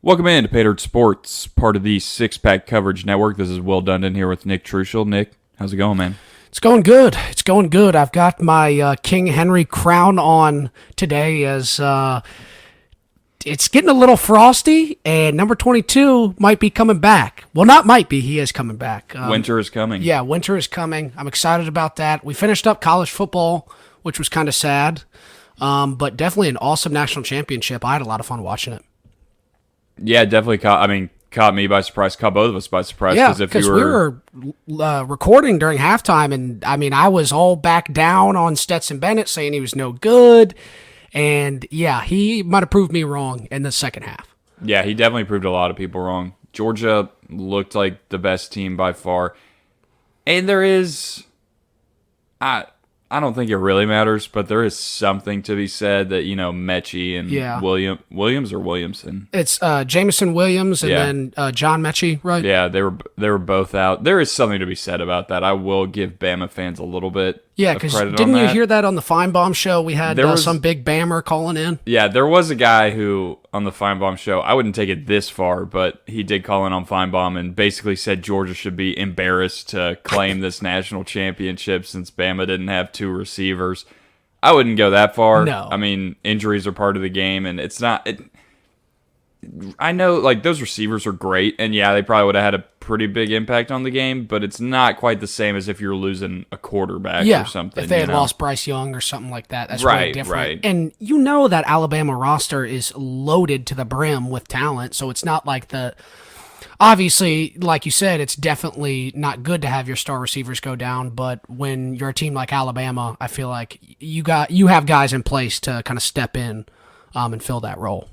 Welcome in to Patriot Sports, part of the Six Pack Coverage Network. This is Will Dundon here with Nick Truschel. Nick, how's it going, man? It's going good. It's going good. I've got my King Henry crown on today as it's getting a little frosty, and number 22 might be coming back. Well, not might be. He is coming back. Winter is coming. Yeah, winter is coming. I'm excited about that. We finished up college football, which was kind of sad, but definitely an awesome national championship. I had a lot of fun watching it. Yeah, definitely caught me by surprise. Caught both of us by surprise. Yeah, because we were recording during halftime, and I was all back down on Stetson Bennett, saying he was no good, and yeah, he might have proved me wrong in the second half. Yeah, he definitely proved a lot of people wrong. Georgia looked like the best team by far, and there is, I don't think it really matters, but there is something to be said that, Mechie and Williams or Williamson. It's Jameson Williams and then John Mechie, right? Yeah, they were both out. There is something to be said about that. I will give Bama fans a little bit of credit because didn't on you that. hear that on the Feinbaum show? We had some big Bammer calling in. Yeah, there was a guy who, on the Feinbaum show, I wouldn't take it this far, but he did call in on Feinbaum and basically said Georgia should be embarrassed to claim this national championship since Bama didn't have two receivers. I wouldn't go that far. No. I mean, injuries are part of the game, and it's not... I know, those receivers are great, and yeah, they probably would have had a pretty big impact on the game, but it's not quite the same as if you're losing a quarterback or something. If they had lost Bryce Young or something like that, that's right, really different. Right. And that Alabama roster is loaded to the brim with talent, so it's not like obviously, like you said, it's definitely not good to have your star receivers go down, but when you're a team like Alabama, I feel like you have guys in place to kind of step in and fill that role.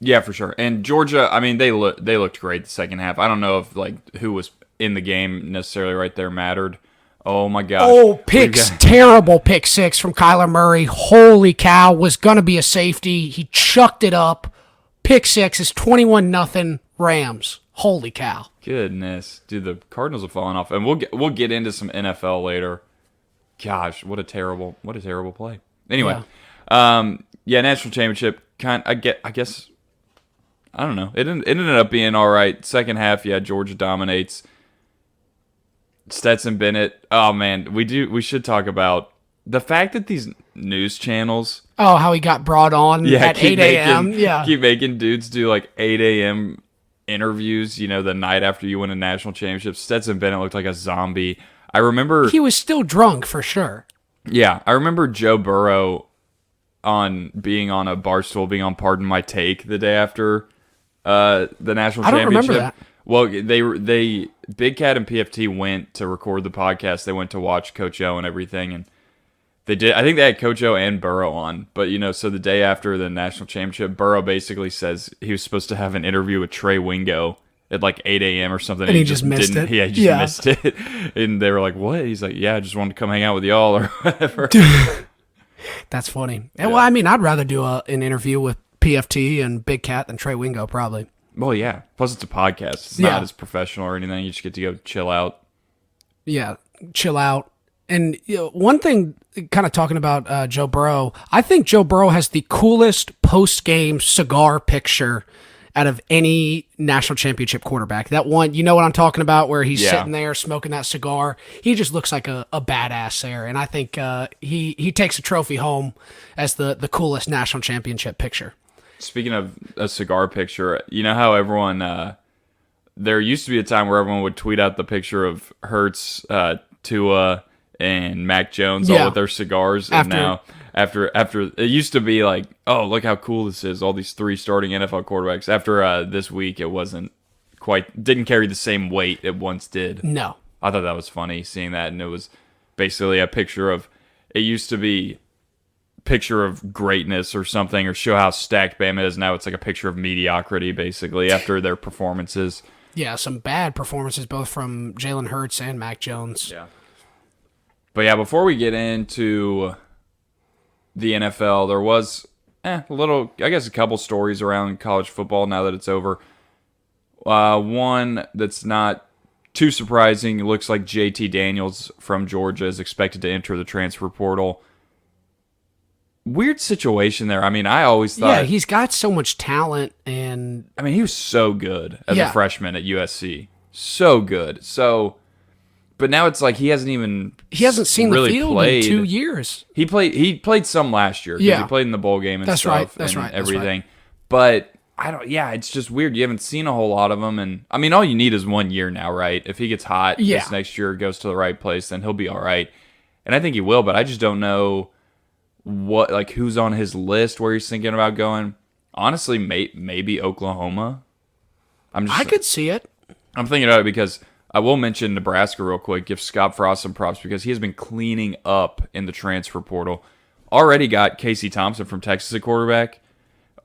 Yeah, for sure. And Georgia, they looked great the second half. I don't know if who was in the game necessarily right there mattered. Oh my gosh. Oh, terrible pick six from Kyler Murray. Holy cow, was going to be a safety. He chucked it up. Pick six is 21-0 Rams. Holy cow. Goodness. Dude, the Cardinals have fallen off. And we'll get into some NFL later. Gosh, what a terrible play. Anyway, national championship I guess I don't know. It ended up being all right. Second half, Georgia dominates. Stetson Bennett. Oh man, we should talk about the fact that these news channels. Oh, how he got brought on at 8 a.m. Keep making dudes do 8 a.m. interviews. The night after you win a national championship. Stetson Bennett looked like a zombie. I remember he was still drunk for sure. Yeah, I remember Joe Burrow being on a bar stool, being on Pardon My Take the day after the national championship. I don't remember that. Well, they Big Cat and PFT went to record the podcast. They went to watch Coach O and everything, and they did. I think they had Coach O and Burrow on, but so the day after the national championship, Burrow basically says he was supposed to have an interview with Trey Wingo at 8 a.m. or something, and he just missed it. Yeah, he just missed it, and they were like, "What?" He's like, "Yeah, I just wanted to come hang out with y'all or whatever." That's funny. Yeah. Well, I'd rather do an interview with PFT and Big Cat than Trey Wingo, probably. Well, yeah. Plus, it's a podcast. It's not as professional or anything. You just get to go chill out. Yeah, chill out. And one thing, kind of talking about Joe Burrow, I think Joe Burrow has the coolest post-game cigar picture out of any national championship quarterback. That one, you know what I'm talking about, where he's sitting there smoking that cigar. He just looks like a badass there, and I think he takes a trophy home as the coolest national championship picture. Speaking of a cigar picture, you know how everyone, there used to be a time where everyone would tweet out the picture of Hurts, Tua, and Mac Jones all with their cigars, and now after it used to be like, oh, look how cool this is, all these three starting NFL quarterbacks. After this week, it didn't carry the same weight it once did. No. I thought that was funny seeing that, and it was basically a picture of, it used to be picture of greatness or something, or show how stacked Bama is. Now it's like a picture of mediocrity, basically, after their performances. Yeah, some bad performances, both from Jalen Hurts and Mac Jones. Yeah. But yeah, before we get into the NFL, there was a couple stories around college football now that it's over. One that's not too surprising. It looks like JT Daniels from Georgia is expected to enter the transfer portal. weird situation there. I mean, I always thought. Yeah, he's got so much talent, and I mean, he was so good as a freshman at USC. So good. So, but now it's like he hasn't seen really the field played. in 2 years. He played some last year. Yeah. He played in the bowl game and That's stuff right. That's and right. That's everything. right. But I don't. Yeah, it's just weird. You haven't seen a whole lot of him, and I mean, all you need is 1 year now, right? If he gets hot this next year, goes to the right place, then he'll be all right. And I think he will. But I just don't know who's on his list, where he's thinking about going. Honestly, maybe Oklahoma. I could see it. I'm thinking about it because I will mention Nebraska real quick. Give Scott Frost some props because he has been cleaning up in the transfer portal. Already got Casey Thompson from Texas at quarterback,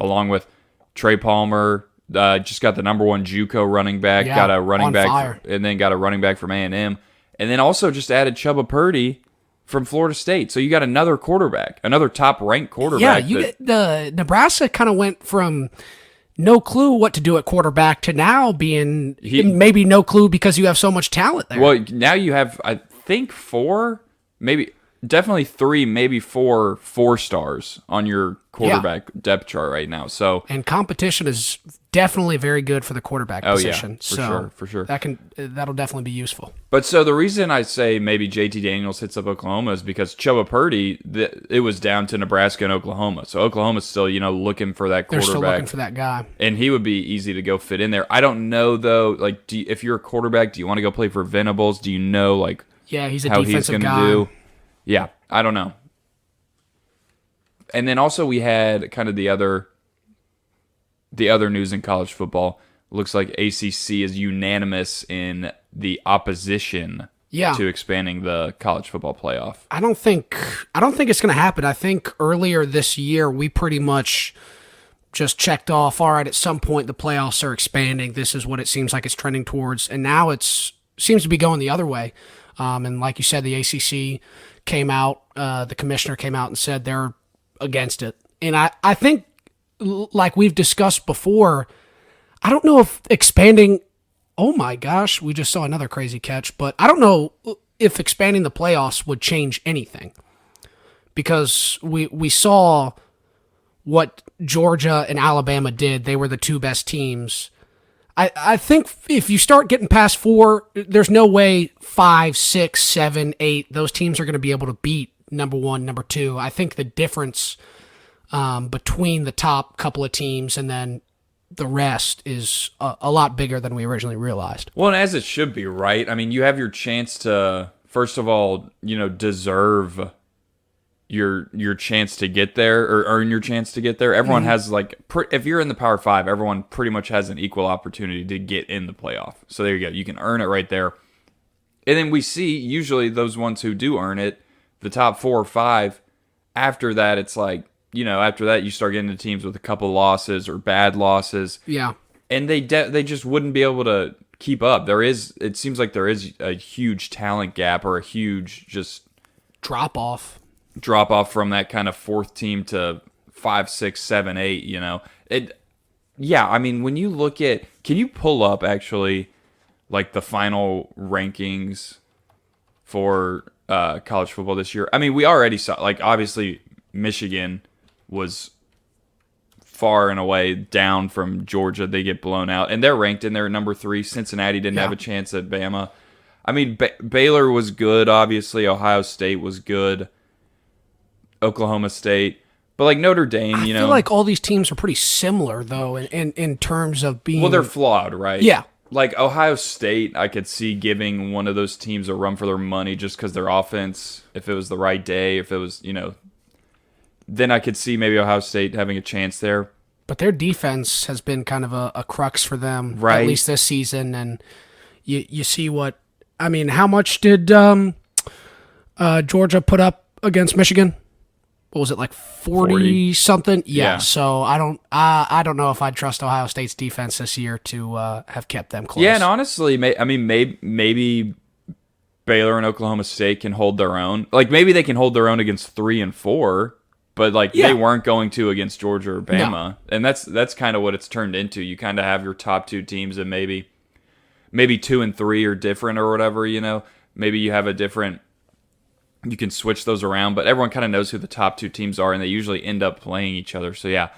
along with Trey Palmer. Just got the number 1 JUCO running back. Yeah, got a running back, fire. and then got a running back from A&M, and then also just added Chubba Purdy from Florida State. So you got another quarterback, another top-ranked quarterback. Yeah, the Nebraska kind of went from no clue what to do at quarterback to now being maybe no clue because you have so much talent there. Well, now you have, I think, 4, maybe definitely 3, maybe 4 4-stars on your quarterback depth chart right now. So and competition is definitely very good for the quarterback position. For sure. That'll definitely be useful. But so the reason I say maybe JT Daniels hits up Oklahoma is because Chubba Purdy, it was down to Nebraska and Oklahoma. So Oklahoma's still, looking for that quarterback. They're still looking for that guy. And he would be easy to go fit in there. I don't know, though, if you're a quarterback, do you want to go play for Venables? Do you know, he's a how defensive he's guy. do? Yeah, I don't know. And then also we had kind of the other news in college football. Looks like ACC is unanimous in the opposition to expanding the college football playoff. I don't think it's going to happen. I think earlier this year we pretty much just checked off, all right, at some point the playoffs are expanding. This is what it seems like it's trending towards. And now it seems to be going the other way. And like you said, the ACC came out, the commissioner came out and said they're against it. And I think, like we've discussed before, I don't know if expanding, oh my gosh, we just saw another crazy catch, but I don't know if expanding the playoffs would change anything. Because we saw what Georgia and Alabama did. They were the 2 best teams. I think if you start getting past 4, there's no way 5, 6, 7, 8, those teams are going to be able to beat number 1, number 2. I think the difference between the top couple of teams and then the rest is a lot bigger than we originally realized. Well, and as it should be, right? I mean, you have your chance to, first of all, deserve your chance to get there or earn your chance to get there. Everyone has if you're in the Power 5, everyone pretty much has an equal opportunity to get in the playoff. So there you go. You can earn it right there. And then we see usually those ones who do earn it, the top 4 or 5, after that it's after that you start getting to teams with a couple losses or bad losses. Yeah. And they just wouldn't be able to keep up. It seems like there is a huge talent gap or a huge just drop off from that kind of 4th team to 5, 6, 7, 8, I mean, when you look at, can you pull up actually the final rankings for college football this year? I mean, we already saw, obviously Michigan was far and away down from Georgia. They get blown out, and they're ranked in there at number 3. Cincinnati didn't have a chance at Bama. I mean, Baylor was good, obviously. Ohio State was good. Oklahoma State. But Notre Dame, I feel like all these teams are pretty similar, though, in terms of being... Well, they're flawed, right? Yeah. Ohio State, I could see giving one of those teams a run for their money just because their offense, if it was the right day, if it was, then I could see maybe Ohio State having a chance there. But their defense has been kind of a crux for them, right, at least this season. And you see how much did Georgia put up against Michigan? What was it, 40 something? Yeah. So I don't know if I'd trust Ohio State's defense this year to have kept them close. Yeah, and honestly, maybe Baylor and Oklahoma State can hold their own. Maybe they can hold their own against 3 and 4, but they weren't going to against Georgia or Bama. No. And that's kind of what it's turned into. You kind of have your top 2 teams, and maybe 2 and 3 are different or whatever. Maybe you have a different you can switch those around, but everyone kind of knows who the top two teams are, and they usually end up playing each other. So yeah,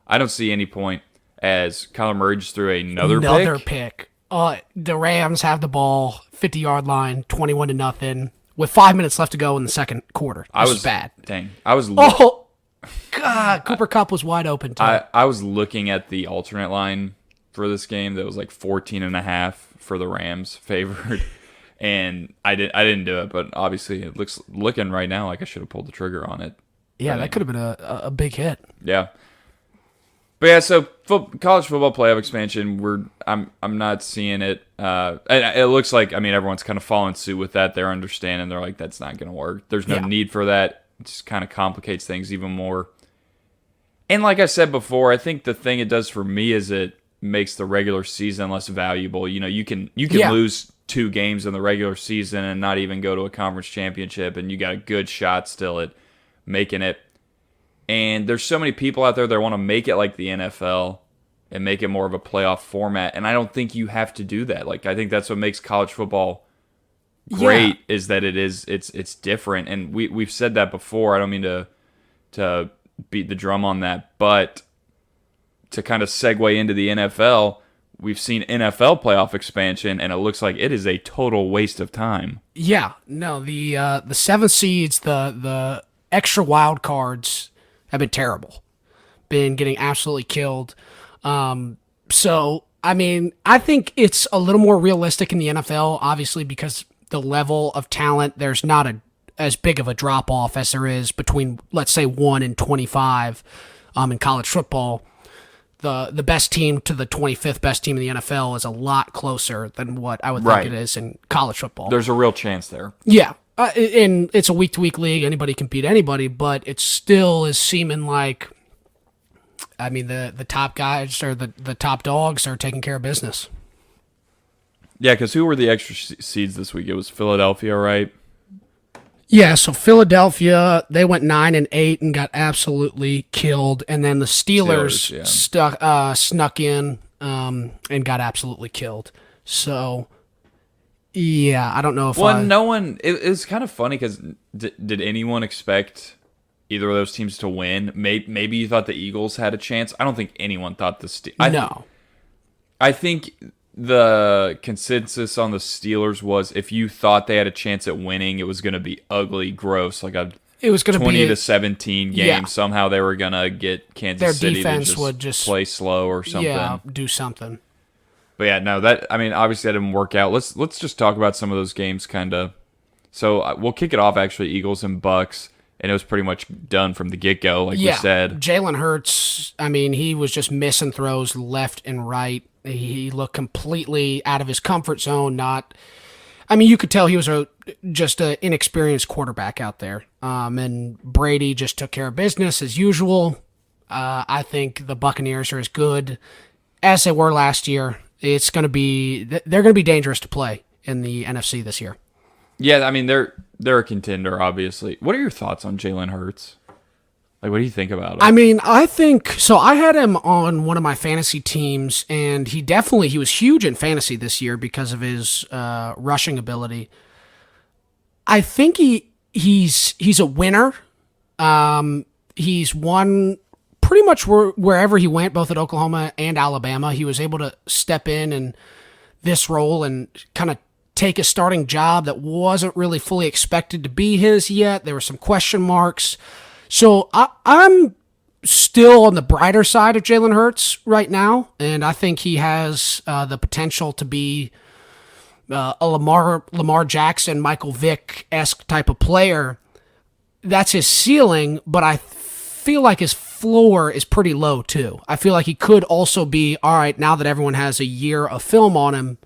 I don't see any point as Kyler Murray just threw another pick. The Rams have the ball, 50-yard line, 21-0, with 5 minutes left to go in the second quarter. This was bad. Dang, oh God, Cooper Kupp was wide open too. I was looking at the alternate line for this game that was like 14.5 for the Rams favored. And I didn't do it, but obviously it looking right now like I should have pulled the trigger on it. Yeah, that could have been a big hit. Yeah, but yeah, so college football playoff expansion, I'm not seeing it. It looks like everyone's kind of following suit with that. They're understanding. They're like, that's not going to work. There's no need for that. It just kind of complicates things even more. And like I said before, I think the thing it does for me is it makes the regular season less valuable. You can lose 2 games in the regular season and not even go to a conference championship, and you got a good shot still at making it. And there's so many people out there that want to make it like the NFL and make it more of a playoff format, and I don't think you have to do that. Like, I think that's what makes college football great, is that it's different. And we've said that before. I don't mean to beat the drum on that, but to kind of segue into the NFL, we've seen NFL playoff expansion, and it looks like it is a total waste of time. Yeah, no, the 7 seeds, the extra wild cards have been terrible, been getting absolutely killed. So I think it's a little more realistic in the NFL, obviously, because the level of talent, there's not as big of a drop off as there is between, let's say, 1 and 25 in college football. The best team to the 25th best team in the NFL is a lot closer than what I would think it is in college football. There's a real chance there. Yeah. And it's a week-to-week league. Anybody can beat anybody, but it still is seeming like, the top guys or the top dogs are taking care of business. Yeah, because who were the extra seeds this week? It was Philadelphia, right? Yeah, so Philadelphia, they went 9-8 and got absolutely killed, and then the Steelers snuck in and got absolutely killed. So, yeah, I don't know if no one. It was kind of funny because did anyone expect either of those teams to win? Maybe you thought the Eagles had a chance. I don't think anyone thought the Steelers. No, I think the consensus on the Steelers was if you thought they had a chance at winning, it was going to be ugly, gross, like it was going to be 20-17 game. Yeah. Somehow they were going to get Kansas City defense to would just play slow or something. Yeah, do something. But yeah, no, obviously that didn't work out. Let's just talk about some of those games, kind of. So we'll kick it off, actually, Eagles and Bucks, and it was pretty much done from the get-go, like we said. Jalen Hurts, he was just missing throws left and right. He looked completely out of his comfort zone. You could tell he was just an inexperienced quarterback out there. And Brady just took care of business as usual. I think the Buccaneers are as good as they were last year. They're going to be dangerous to play in the NFC this year. Yeah, they're a contender, obviously. What are your thoughts on Jalen Hurts? Like, what do you think about him? I think so. I had him on one of my fantasy teams, and he was huge in fantasy this year because of his rushing ability. I think he's a winner. He's won pretty much wherever he went, both at Oklahoma and Alabama. He was able to step in this role and kind of take a starting job that wasn't really fully expected to be his yet. There were some question marks. So I'm still on the brighter side of Jalen Hurts right now, and I think he has the potential to be a Lamar Jackson, Michael Vick-esque type of player. That's his ceiling, but I feel like his floor is pretty low too. I feel like he could also be, all right, now that everyone has a year of film on him,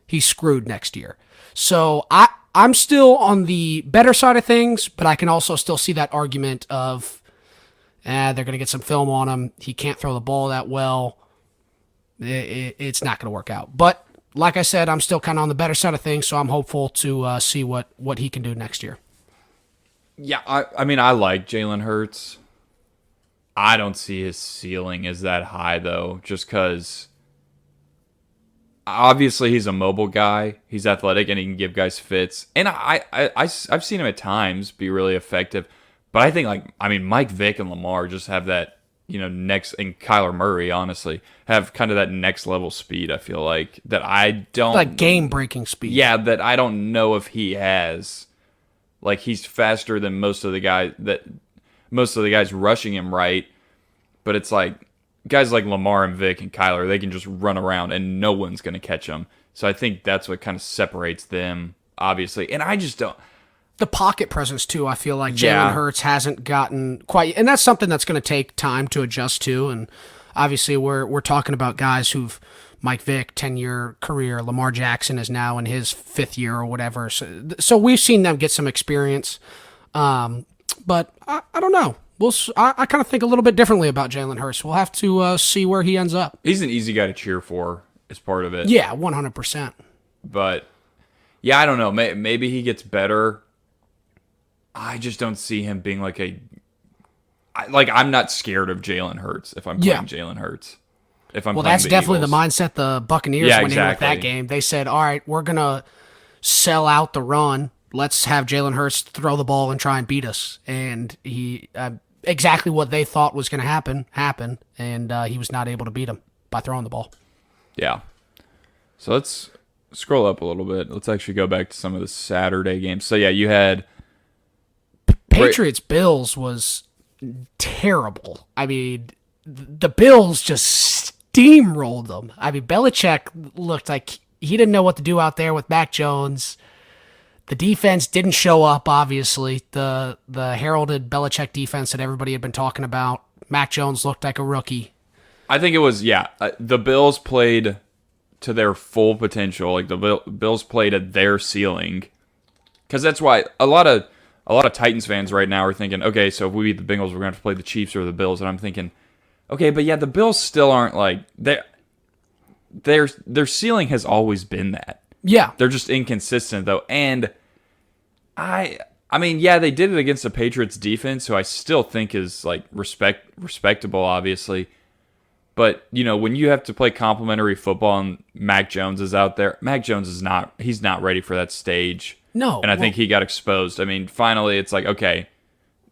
he's screwed next year. So I'm still on the better side of things, but I can also still see that argument of they're going to get some film on him. He can't throw the ball that well. It's not going to work out. But like I said, I'm still kind of on the better side of things, so I'm hopeful to see what he can do next year. Yeah, I like Jalen Hurts. I don't see his ceiling as that high, though, just because obviously he's a mobile guy. He's athletic and he can give guys fits. And I've seen him at times be really effective. But I think Mike Vick and Lamar just have that, next, and Kyler Murray, honestly, have kind of that next level speed. I feel like that I don't like game breaking speed. Yeah, that I don't know if he has. Like he's faster than most of the guys rushing him, right? But it's like guys like Lamar and Vic and Kyler, they can just run around and no one's going to catch them. So I think that's what kind of separates them, obviously. And I just don't. The pocket presence, too, I feel like Jalen Hurts hasn't gotten quite. And that's something that's going to take time to adjust to. And obviously, we're talking about guys who've Mike Vick, 10-year career. Lamar Jackson is now in his 5th year or whatever. So we've seen them get some experience. But I don't know. I kind of think a little bit differently about Jalen Hurts. We'll have to see where he ends up. He's an easy guy to cheer for as part of it. Yeah, 100%. But, yeah, I don't know. Maybe he gets better. I just don't see him being I'm not scared of Jalen Hurts if I'm playing Jalen Hurts. Well, that's definitely Eagles. The mindset the Buccaneers went in with that game. They said, all right, we're going to sell out the run. Let's have Jalen Hurts throw the ball and try and beat us. And he exactly what they thought was going to happen happened, and he was not able to beat them by throwing the ball. Yeah. So let's scroll up a little bit. Let's actually go back to some of the Saturday games. So, yeah, you had Patriots-Bills was terrible. I mean, the Bills just steamrolled them. I mean, Belichick looked like he didn't know what to do out there with Mac Jones. The defense didn't show up, obviously. The heralded Belichick defense that everybody had been talking about. Mac Jones looked like a rookie. I think it was, the Bills played to their full potential. Like, the Bills played at their ceiling. Because that's why a lot of Titans fans right now are thinking, okay, so if we beat the Bengals, we're going to have to play the Chiefs or the Bills. And I'm thinking, okay, but yeah, the Bills still aren't their ceiling has always been that. Yeah. They're just inconsistent, though. And I mean, yeah, they did it against the Patriots defense, who I still think is respectable, obviously. But, when you have to play complimentary football and Mac Jones is out there, Mac Jones he's not ready for that stage. No. And I think he got exposed. I mean, finally, it's like, okay,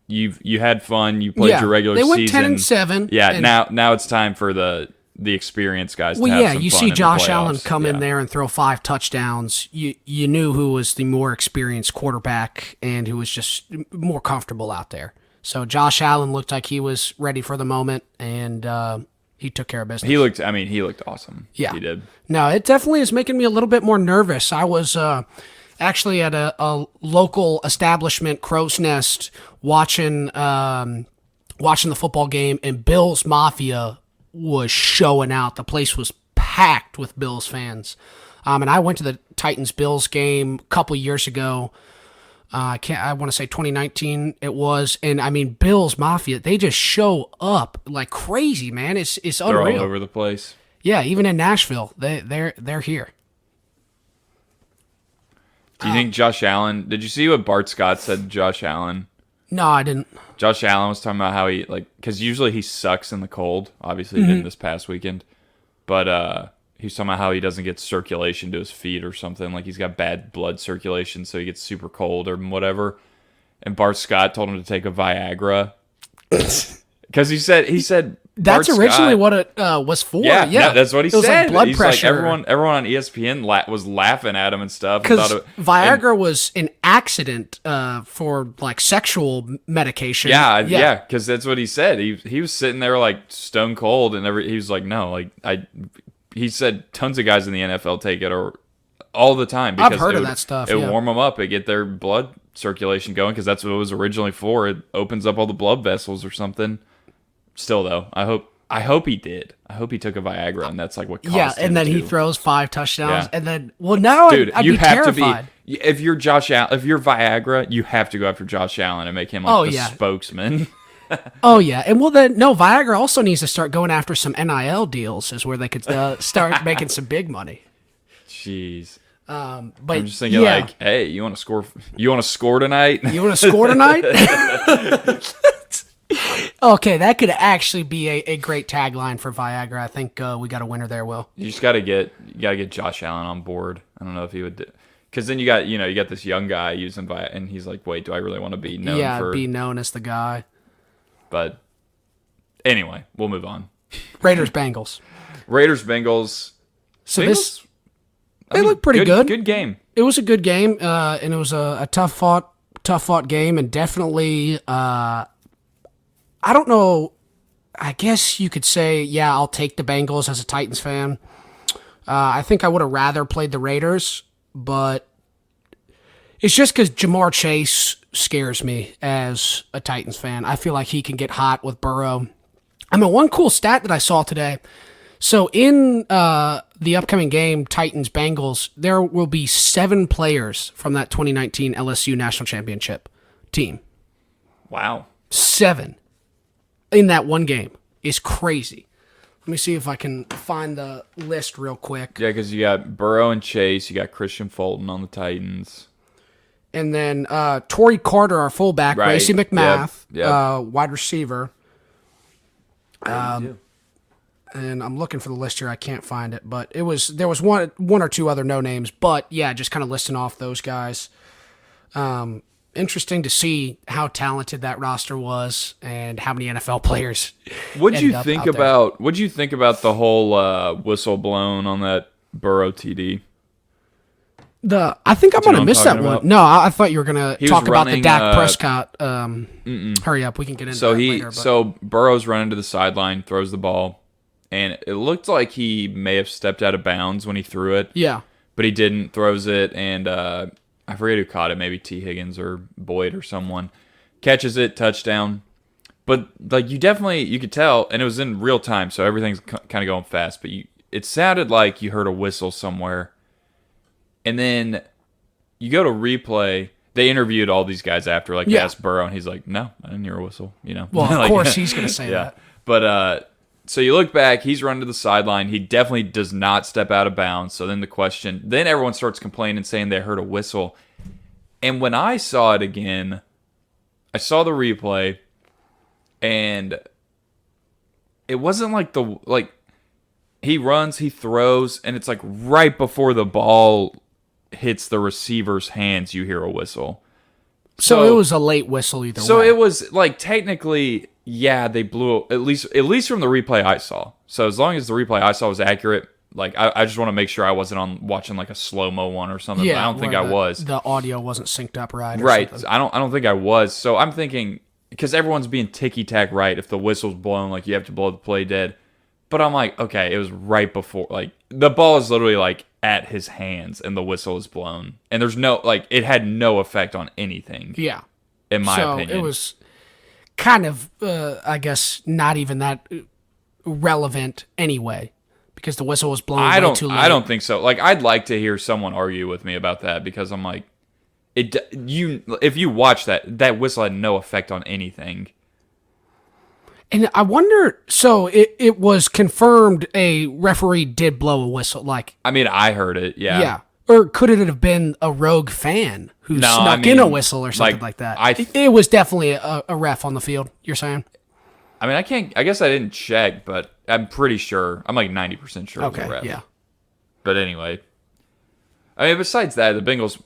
you had fun, you played your regular season. They went 10-7. Yeah, now it's time for the experienced guys to have some fun. You see Josh Allen come in there and throw 5 touchdowns. You knew who was the more experienced quarterback and who was just more comfortable out there. So Josh Allen looked like he was ready for the moment, and he took care of business. He looked awesome. Yeah. He did. No, it definitely is making me a little bit more nervous. I was actually at a local establishment, Crow's Nest, watching the football game, and Bills Mafia was showing out. The place was packed with Bills fans. And I went to the Titans-Bills game a couple years ago. I want to say 2019 it was. And, I mean, Bills Mafia, they just show up like crazy, man. It's unreal. They're all over the place. Yeah, even in Nashville, they're here. Do you think Josh Allen... Did you see what Bart Scott said to Josh Allen? No, I didn't. Josh Allen was talking about how he, because usually he sucks in the cold. Obviously, he didn't this past weekend. But he was talking about how he doesn't get circulation to his feet or something. Like, he's got bad blood circulation, so he gets super cold or whatever. And Bart Scott told him to take a Viagra. Because he said that's Bart originally Scott, what it was for. Yeah, yeah. That's what he it was said. Like blood He's pressure. Like everyone on ESPN was laughing at him and stuff. Because Viagra was an accident for like sexual medication. Yeah. Because that's what he said. He was sitting there like stone cold, and he was like, no, he said tons of guys in the NFL take it all the time because I've heard of that stuff. It warm them up, it get their blood circulation going because that's what it was originally for. It opens up all the blood vessels or something. Still though, I hope he did. I hope he took a Viagra, and that's like what caused him and then to. He throws 5 touchdowns, and then now dude, I'd you be have terrified. to be. If you're Josh Allen, if you're Viagra, you have to go after Josh Allen and make him the spokesman. Oh yeah, and Viagra also needs to start going after some NIL deals, is where they could start making some big money. Jeez. But I'm just thinking like, hey, you want to score? You want to score tonight? You want to score tonight? Okay, that could actually be a great tagline for Viagra. I think we got a winner there, Will. You just got to get Josh Allen on board. I don't know if he would, because then you got this young guy using Viagra, and he's like, wait, do I really want to be known for? Be known as the guy. But anyway, we'll move on. Raiders Bengals. So Bengals, they look pretty good. Good game. It was a good game, and it was a tough fought game, and definitely. I don't know. I guess you could say, yeah, I'll take the Bengals as a Titans fan. I think I would have rather played the Raiders, but it's just because Jamar Chase scares me as a Titans fan. I feel like he can get hot with Burrow. I mean, one cool stat that I saw today. So in the upcoming game, Titans-Bengals, there will be 7 players from that 2019 LSU National Championship team. Wow. 7 in that one game is crazy. Let me see if I can find the list real quick. Yeah, because you got Burrow and Chase, you got Christian Fulton on the Titans. And then Torrey Carter, our fullback, right. Racey McMath, Yep. wide receiver. And I'm looking for the list here. I can't find it, but there was one or two other no names. But yeah, just kind of listing off those guys. Interesting to see how talented that roster was and how many NFL players. What'd you think about the whole whistle blown on that Burrow TD? I think I'm gonna miss that one. No, I thought you were gonna talk about the Dak Prescott. Hurry up, we can get into that later. So Burrow's running to the sideline, throws the ball, and it looked like he may have stepped out of bounds when he threw it. Yeah, but he didn't. Throws it, and I forget who caught it. Maybe T. Higgins or Boyd or someone catches it, touchdown. But like you could tell, and it was in real time, so everything's kind of going fast. But it sounded like you heard a whistle somewhere. And then you go to replay. They interviewed all these guys after, asked Burrow, and he's like, "No, I didn't hear a whistle." Well, of course he's going to say that. But so you look back, he's running to the sideline. He definitely does not step out of bounds. So then then everyone starts complaining, saying they heard a whistle. And when I saw it again, I saw the replay, and it wasn't he runs, he throws, and it's like right before the ball hits the receiver's hands, you hear a whistle. So it was a late whistle either way. So it was technically, yeah, they blew at least from the replay I saw. So as long as the replay I saw was accurate, I just want to make sure I wasn't watching a slow-mo one or something. Yeah, but I don't think I was. The audio wasn't synced up right. Right. I don't think I was. So I'm thinking, because everyone's being ticky-tack right, if the whistle's blown, you have to blow the play dead. But I'm like, okay, it was right before, the ball is literally at his hands and the whistle is blown. And there's no, it had no effect on anything. Yeah. In my opinion. So it was kind of, I guess, not even that relevant anyway, because the whistle was blown way too late. I don't think so. I'd like to hear someone argue with me about that, because I'm like, if you watch that whistle had no effect on anything. And I wonder, so it was confirmed a referee did blow a whistle. I mean, I heard it, yeah. Yeah. Or could it have been a rogue fan who snuck in a whistle or something like that? It was definitely a ref on the field, you're saying? I mean, I guess I didn't check, but I'm pretty sure. I'm 90% sure it was a ref. Yeah. But anyway. I mean, besides that, the Bengals,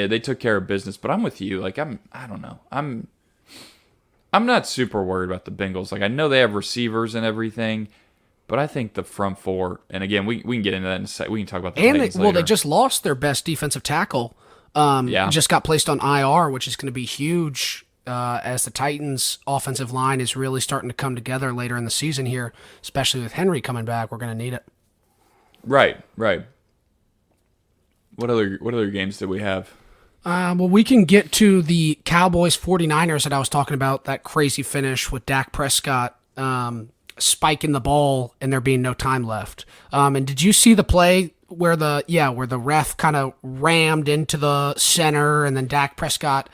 they took care of business, but I'm with you. I don't know. I'm not super worried about the Bengals. I know they have receivers and everything, but I think the front four, and again, we can get into that in a second. We can talk about the Titans later. Well, they just lost their best defensive tackle. Just got placed on IR, which is going to be huge as the Titans' offensive line is really starting to come together later in the season here, especially with Henry coming back. We're going to need it. Right. What other games did we have? Well, we can get to the Cowboys 49ers that I was talking about, that crazy finish with Dak Prescott spiking the ball and there being no time left. And did you see the play where the ref kind of rammed into the center and then Dak Prescott?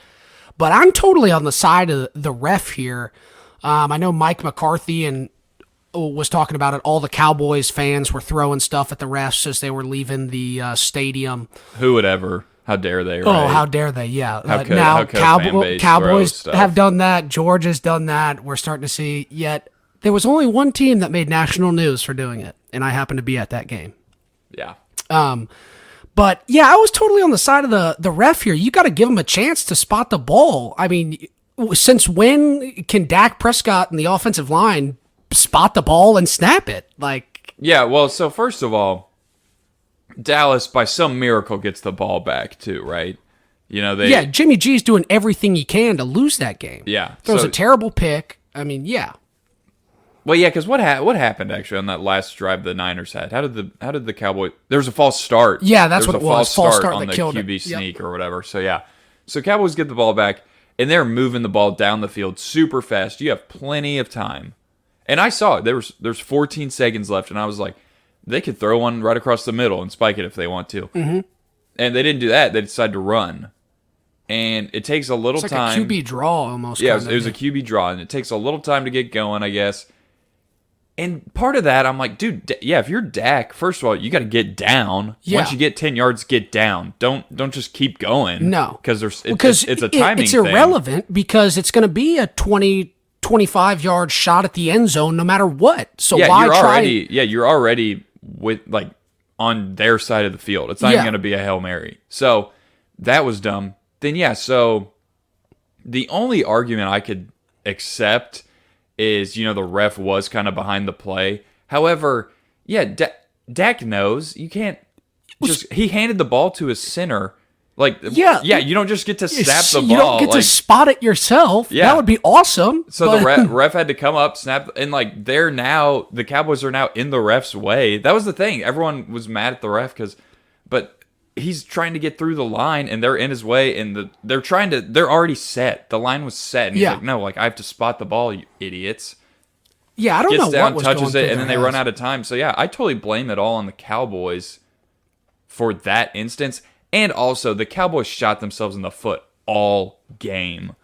But I'm totally on the side of the ref here. I know Mike McCarthy was talking about it. All the Cowboys fans were throwing stuff at the refs as they were leaving the stadium. Who would ever? How dare they, right? Oh, how dare they, yeah. How could Now, fan base Cowboys throw stuff? have done that. George has done that. We're starting to see, yet there was only one team that made national news for doing it, and I happened to be at that game. Yeah. But, yeah, I was totally on the side of the ref here. You got to give him a chance to spot the ball. I mean, since when can Dak Prescott and the offensive line spot the ball and snap it? Yeah, well, so first of all, Dallas, by some miracle, gets the ball back, too, right? Jimmy G's doing everything he can to lose that game. Yeah. Throws a terrible pick. I mean, yeah. Well, yeah, because what happened, actually, on that last drive the Niners had? How did the Cowboys... There was a false start. Yeah, that's what it was. False start on that the killed QB it. sneak or whatever. So, yeah. So, Cowboys get the ball back, and they're moving the ball down the field super fast. You have plenty of time. And I saw it. There's 14 seconds left, and I was like, they could throw one right across the middle and spike it if they want to. Mm-hmm. And they didn't do that. They decided to run. And it takes a little time. It's like a QB draw almost. Yeah, it was a QB draw, and it takes a little time to get going, I guess. And part of that, I'm like, dude, if you're Dak, first of all, you got to get down. Yeah. Once you get 10 yards, get down. Don't just keep going. No. Because it's a timing thing. It's irrelevant because it's going to be a 20, 25-yard shot at the end zone no matter what. So why try? You're already on their side of the field. It's not even going to be a Hail Mary. So that was dumb. Then, so the only argument I could accept is, the ref was kind of behind the play. However, Dak knows you can't he handed the ball to his center. You don't just get to snap the ball. You don't get to spot it yourself. Yeah. That would be awesome. So the ref had to come up, snap, and the Cowboys are now in the ref's way. That was the thing. Everyone was mad at the ref but he's trying to get through the line, and they're in his way, and they're already set. The line was set, and he's like, no, I have to spot the ball, you idiots. Yeah, I don't know what was touches going it, and then they heads. run out of time. So, I totally blame it all on the Cowboys for that instance. And also, the Cowboys shot themselves in the foot all game.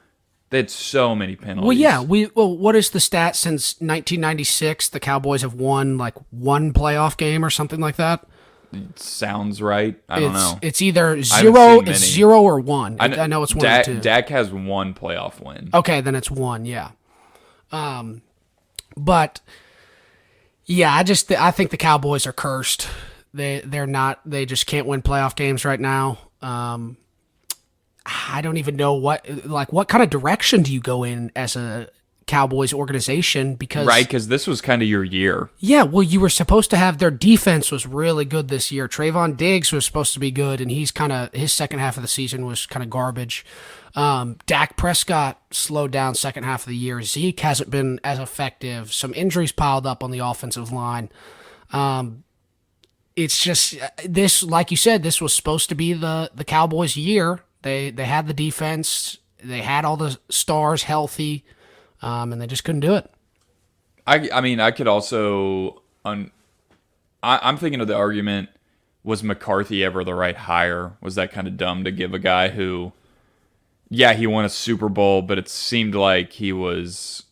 They had so many penalties. Well, yeah. What is the stat since 1996? The Cowboys have won one playoff game or something like that. Sounds right. I don't know. It's either zero or one. I know it's one or two. Dak has one playoff win. Okay, then it's one. Yeah. But yeah, I think the Cowboys are cursed. They're not. They just can't win playoff games right now. I don't even know what kind of direction do you go in as a Cowboys organization because this was kind of your year. Yeah, well, you were supposed to have their defense was really good this year. Trayvon Diggs was supposed to be good, and his second half of the season was kind of garbage. Dak Prescott slowed down second half of the year. Zeke hasn't been as effective. Some injuries piled up on the offensive line. It's just this, like you said, this was supposed to be the Cowboys' year. They had the defense. They had all the stars healthy. And they just couldn't do it. I mean, I could also... I'm thinking of the argument, was McCarthy ever the right hire? Was that kind of dumb to give a guy who... Yeah, he won a Super Bowl, but it seemed like he was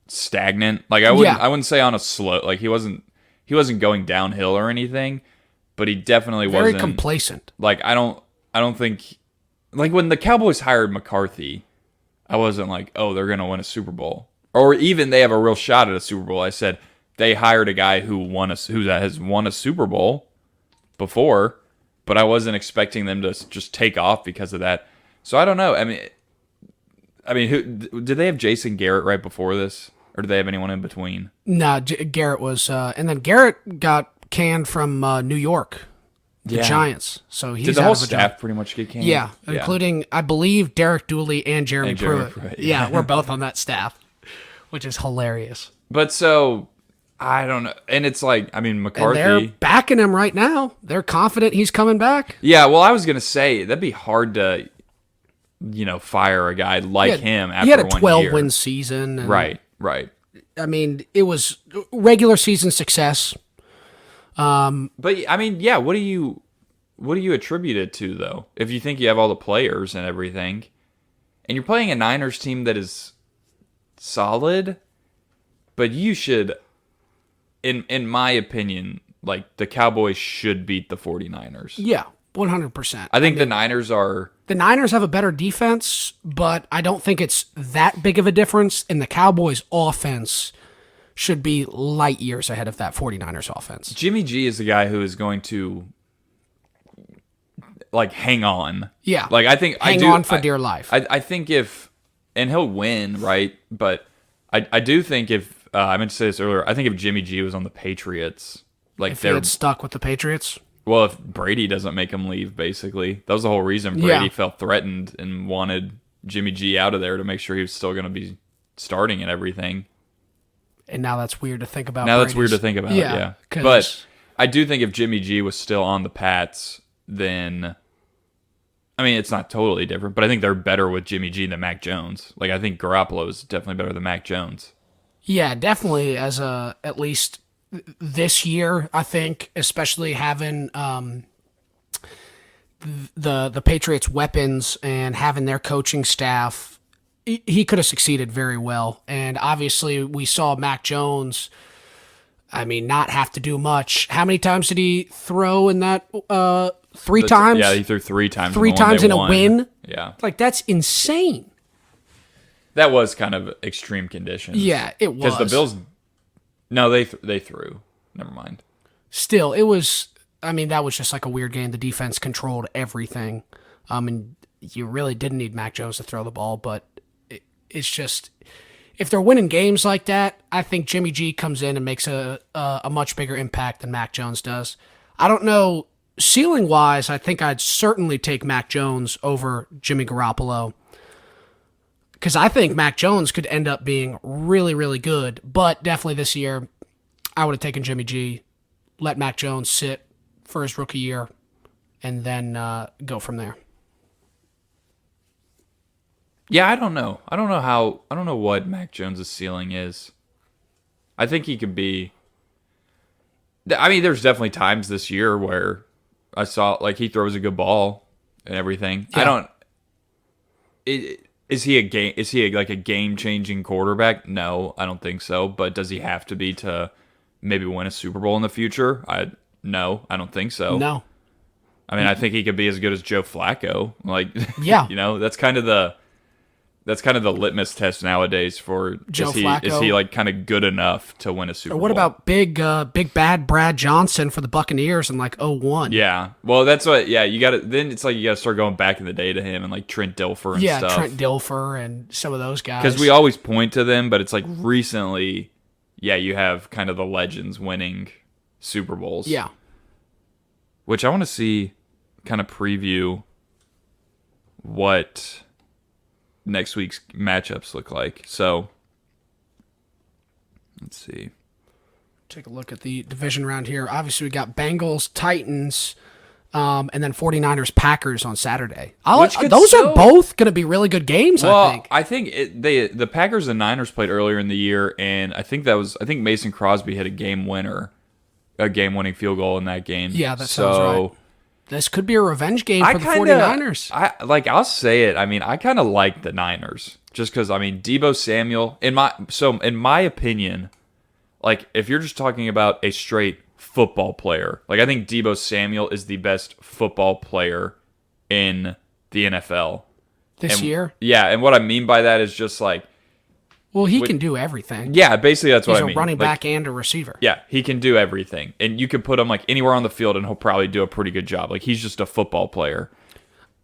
stagnant. I wouldn't say on a slope. He wasn't going downhill or anything, but he definitely wasn't... Very complacent. I don't think... when the Cowboys hired McCarthy... I wasn't like, oh, they're going to win a Super Bowl. Or even they have a real shot at a Super Bowl. I said they hired a guy who has won a Super Bowl before, but I wasn't expecting them to just take off because of that. So I don't know. I mean, who did they have Jason Garrett right before this? Or did they have anyone in between? No, Garrett was... and then Garrett got canned from New York. The Giants. So he's did the whole staff pretty much get canned? Yeah, including, I believe, Derek Dooley and Jeremy Pruitt. Yeah, we're both on that staff, which is hilarious. But so, I don't know. And it's McCarthy... And they're backing him right now. They're confident he's coming back. Yeah, well, I was going to say, that'd be hard to, fire a guy like him after 1 year. He had a 12-win season. And, right. I mean, it was regular season success. But I mean, yeah, what do you attribute it to though? If you think you have all the players and everything, and you're playing a Niners team that is solid, but you should, in my opinion, the Cowboys should beat the 49ers. Yeah. 100%. I think the Niners are... The Niners have a better defense, but I don't think it's that big of a difference. And the Cowboys' offense should be light years ahead of that 49ers offense. Jimmy G is the guy who is going to, like, hang on. Yeah. Like, I think... Hang on for dear life. I think if... And he'll win, right? But I do think if... I meant to say this earlier. I think if Jimmy G was on the Patriots... like if he had stuck with the Patriots? Well, if Brady doesn't make him leave, basically. That was the whole reason Brady felt threatened and wanted Jimmy G out of there to make sure he was still going to be starting and everything. And now that's weird to think about. Now that's weird to think about, yeah. But I do think if Jimmy G was still on the Pats, then... I mean, it's not totally different, but I think they're better with Jimmy G than Mac Jones. Like, I think Garoppolo is definitely better than Mac Jones. Yeah, definitely at least... this year, I think, especially having the Patriots' weapons and having their coaching staff, he could have succeeded very well. And obviously, we saw Mac Jones, I mean, not have to do much. How many times did he throw in that? 3 times? Yeah, he threw 3 times. 3 times in a win? Yeah. Like, that's insane. That was kind of extreme conditions. Yeah, it was. Because the Bills... No, they threw. Never mind. Still, it was... I mean, that was just like a weird game. The defense controlled everything. And you really didn't need Mac Jones to throw the ball, but it's just... If they're winning games like that, I think Jimmy G comes in and makes a much bigger impact than Mac Jones does. I don't know. Ceiling-wise, I think I'd certainly take Mac Jones over Jimmy Garoppolo. Because I think Mac Jones could end up being really, really good. But definitely this year, I would have taken Jimmy G, let Mac Jones sit for his rookie year, and then go from there. Yeah, I don't know. I don't know what Mac Jones' ceiling is. I think he could be... I mean, there's definitely times this year where I saw, like, he throws a good ball and everything. Yeah. I don't... Is he a game-changing quarterback? No, I don't think so. But does he have to be to maybe win a Super Bowl in the future? No, I don't think so. No. I mean, I think he could be as good as Joe Flacco. Like, yeah, that's kind of the litmus test nowadays for Joe Flacco. Is he like kind of good enough to win a Super Bowl? Or what about big bad Brad Johnson for the Buccaneers in like 2001? Yeah, well, that's what. Yeah, you got to. Then it's like you got to start going back in the day to him and like Trent Dilfer and stuff. Yeah, Trent Dilfer and some of those guys. Because we always point to them, but it's like recently, yeah, you have kind of the legends winning Super Bowls. Yeah. Which I want to see, kind of preview what next week's matchups look like. So, let's see. Take a look at the division round here. Obviously, we got Bengals, Titans, and then 49ers, Packers on Saturday. Those are both going to be really good games, well, I think. I think the Packers and Niners played earlier in the year, and I think Mason Crosby hit a game-winning field goal in that game. Yeah, that sounds right. This could be a revenge game for the 49ers. I'll say it. I mean, I kind of like the Niners just because, I mean, Deebo Samuel, in my opinion, like if you're just talking about a straight football player, like I think Deebo Samuel is the best football player in the NFL this year. Yeah, and what I mean by that is just like, well, he can do everything. Yeah, basically that's what I mean. He's a running back and a receiver. Yeah, he can do everything. And you could put him like anywhere on the field and he'll probably do a pretty good job. Like he's just a football player.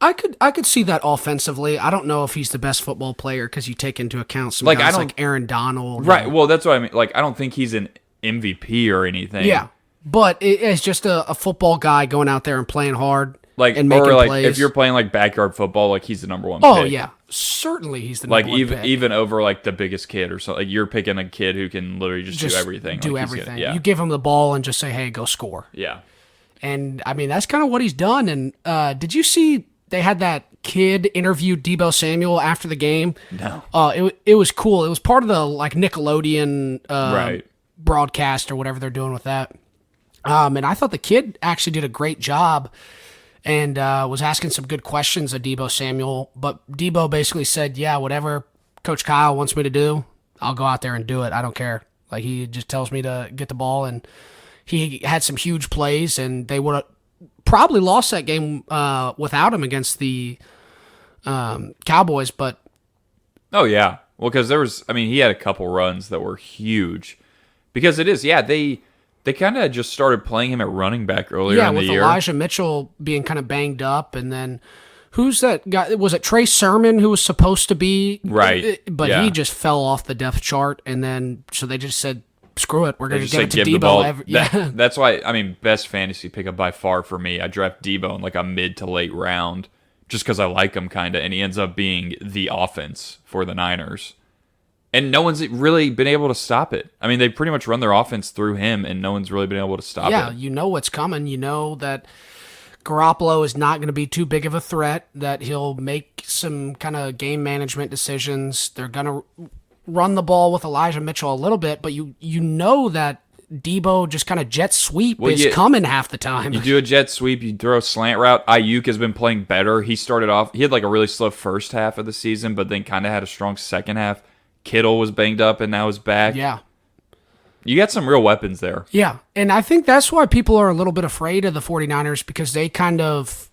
I could see that offensively. I don't know if he's the best football player because you take into account some guys like Aaron Donald. Right, well, that's what I mean. Like I don't think he's an MVP or anything. Yeah, but it's just a football guy going out there and playing hard. Like, and making or like plays. If you're playing like backyard football, like he's the number one pick. Pick. Yeah, certainly he's the number one pick. Even over like the biggest kid or something. Like you're picking a kid who can literally just do everything. Do everything. You give him the ball and just say, "Hey, go score." Yeah. And I mean that's kind of what he's done. And did you see they had that kid interview Deebo Samuel after the game? No. It was cool. It was part of the like Nickelodeon broadcast or whatever they're doing with that. And I thought the kid actually did a great job. And was asking some good questions of Deebo Samuel. But Deebo basically said, yeah, whatever Coach Kyle wants me to do, I'll go out there and do it. I don't care. Like, he just tells me to get the ball. And he had some huge plays, and they would probably lost that game without him against the Cowboys, but Oh yeah, well, because he had a couple runs that were huge. Because it is, yeah, they kind of just started playing him at running back earlier in the year. Yeah, with Elijah Mitchell being kind of banged up, and then who's that guy? Was it Trey Sermon who was supposed to be? Right, but yeah. he just fell off the depth chart, and then so they just said, "Screw it, we're going to They give it just to give the ball. Debo." That's why, best fantasy pickup by far for me. I draft Debo in like a mid to late round just because I like him kind of, and he ends up being the offense for the Niners. And no one's really been able to stop it. I mean, they pretty much run their offense through him, and no one's really been able to stop it. Yeah, you know what's coming. You know that Garoppolo is not going to be too big of a threat, that he'll make some kind of game management decisions. They're going to run the ball with Elijah Mitchell a little bit, but you know that Debo just kind of jet sweep coming half the time. You do a jet sweep, you throw a slant route. Ayuk has been playing better. He started off, he had like a really slow first half of the season, but then kind of had a strong second half. Kittle was banged up and now is back. Yeah. You got some real weapons there. Yeah, and I think that's why people are a little bit afraid of the 49ers, because they kind of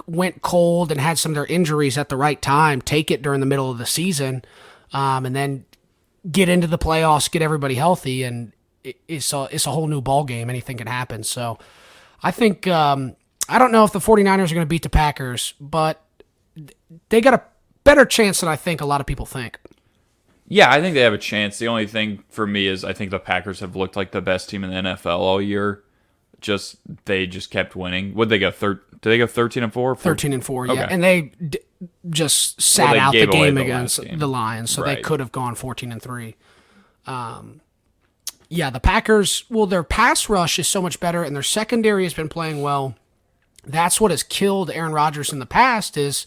went cold and had some of their injuries at the right time, take it during the middle of the season, and then get into the playoffs, get everybody healthy, and it's a whole new ball game. Anything can happen. So I think I don't know if the 49ers are going to beat the Packers, but they got a better chance than I think a lot of people think. Yeah, I think they have a chance. The only thing for me is I think the Packers have looked like the best team in the NFL all year. They just kept winning. Would they go did they go 13-4? 13-4, yeah. Okay. And they just sat out the game against the Lions, so Right. they could have gone 14-3. Yeah, the Packers, well, their pass rush is so much better, and their secondary has been playing well. That's what has killed Aaron Rodgers in the past is,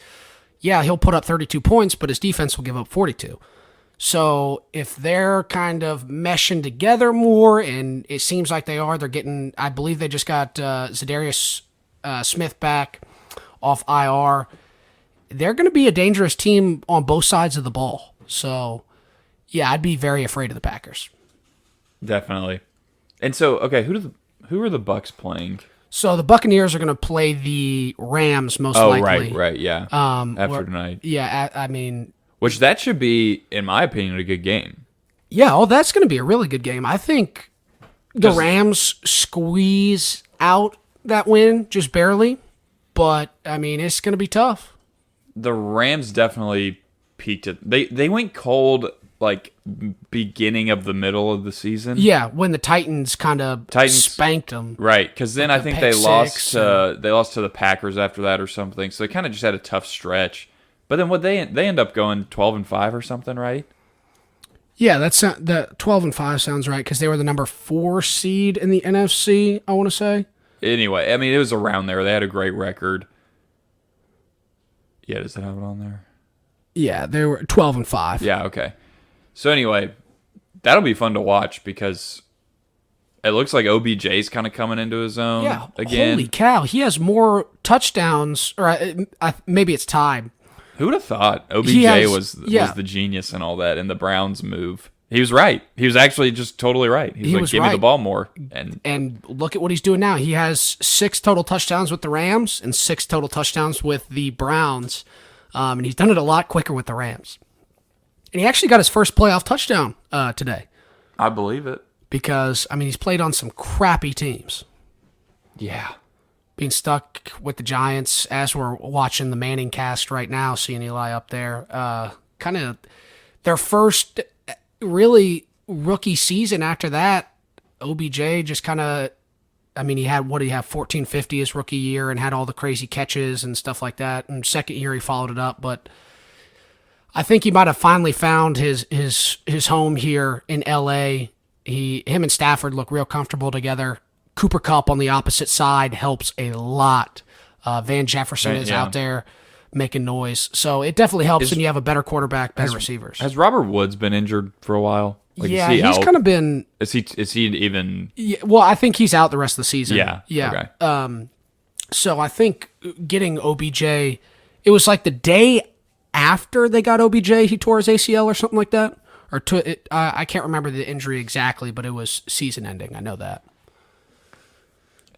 yeah, he'll put up 32 points, but his defense will give up 42. So if they're kind of meshing together more, and it seems like they are, they're getting, I believe they just got Zadarius Smith back off IR. They're going to be a dangerous team on both sides of the ball. So, yeah, I'd be very afraid of the Packers. Definitely. And so, okay, who are the Bucks playing? So the Buccaneers are going to play the Rams most likely. Right, yeah. After tonight. Yeah, I mean... Which that should be, in my opinion, a good game. Yeah, that's going to be a really good game. I think the Rams squeeze out that win just barely, but, I mean, it's going to be tough. The Rams definitely peaked it. They went cold, like, beginning of the middle of the season. Yeah, when the Titans kind of spanked them. Right, because then I think they lost to the Packers after that or something, so they kind of just had a tough stretch. But then they end up going 12-5 or something, right? Yeah, the 12-5 sounds right, because they were the number 4 seed in the NFC, I want to say. Anyway, I mean, it was around there. They had a great record. Yeah, does it have it on there? Yeah, they were 12-5. Yeah, okay. So anyway, that'll be fun to watch because it looks like OBJ's kind of coming into his own again. Holy cow, he has more touchdowns, or maybe it's tied. Who would have thought OBJ was the genius and all that in the Browns move? He was right. He was actually just totally right. He was like, give me the ball more. And look at what he's doing now. He has 6 total touchdowns with the Rams and 6 total touchdowns with the Browns. And he's done it a lot quicker with the Rams. And he actually got his first playoff touchdown today. I believe it. Because, I mean, he's played on some crappy teams. Yeah. Being stuck with the Giants as we're watching the Manning cast right now, seeing Eli up there. Kind of their first really rookie season after that. OBJ just kind of, I mean, he had 1450 his rookie year and had all the crazy catches and stuff like that. And second year he followed it up, but I think he might have finally found his home here in LA. Him and Stafford look real comfortable together. Cooper Kupp on the opposite side helps a lot. Van Jefferson is out there making noise. So it definitely helps when you have a better quarterback, better receivers. Has Robert Woods been injured for a while? Like, yeah, he's kind of been... Is he even... Yeah, well, I think he's out the rest of the season. Yeah. Okay. So I think getting OBJ... It was like the day after they got OBJ, he tore his ACL or something like that. I can't remember the injury exactly, but it was season ending. I know that.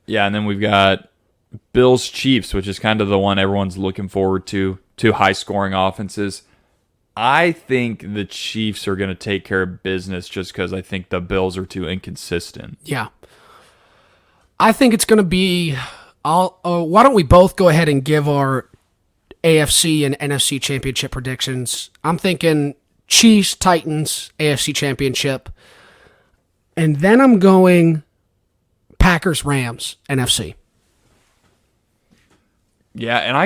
Yeah, and then we've got Bills Chiefs, which is kind of the one everyone's looking forward to. Two high scoring offenses. I think the Chiefs are going to take care of business just because I think the Bills are too inconsistent. Yeah. I think it's going to be. Why don't we both go ahead and give our AFC and NFC championship predictions? I'm thinking Chiefs, Titans, AFC championship. And then I'm going Packers, Rams, NFC. Yeah, and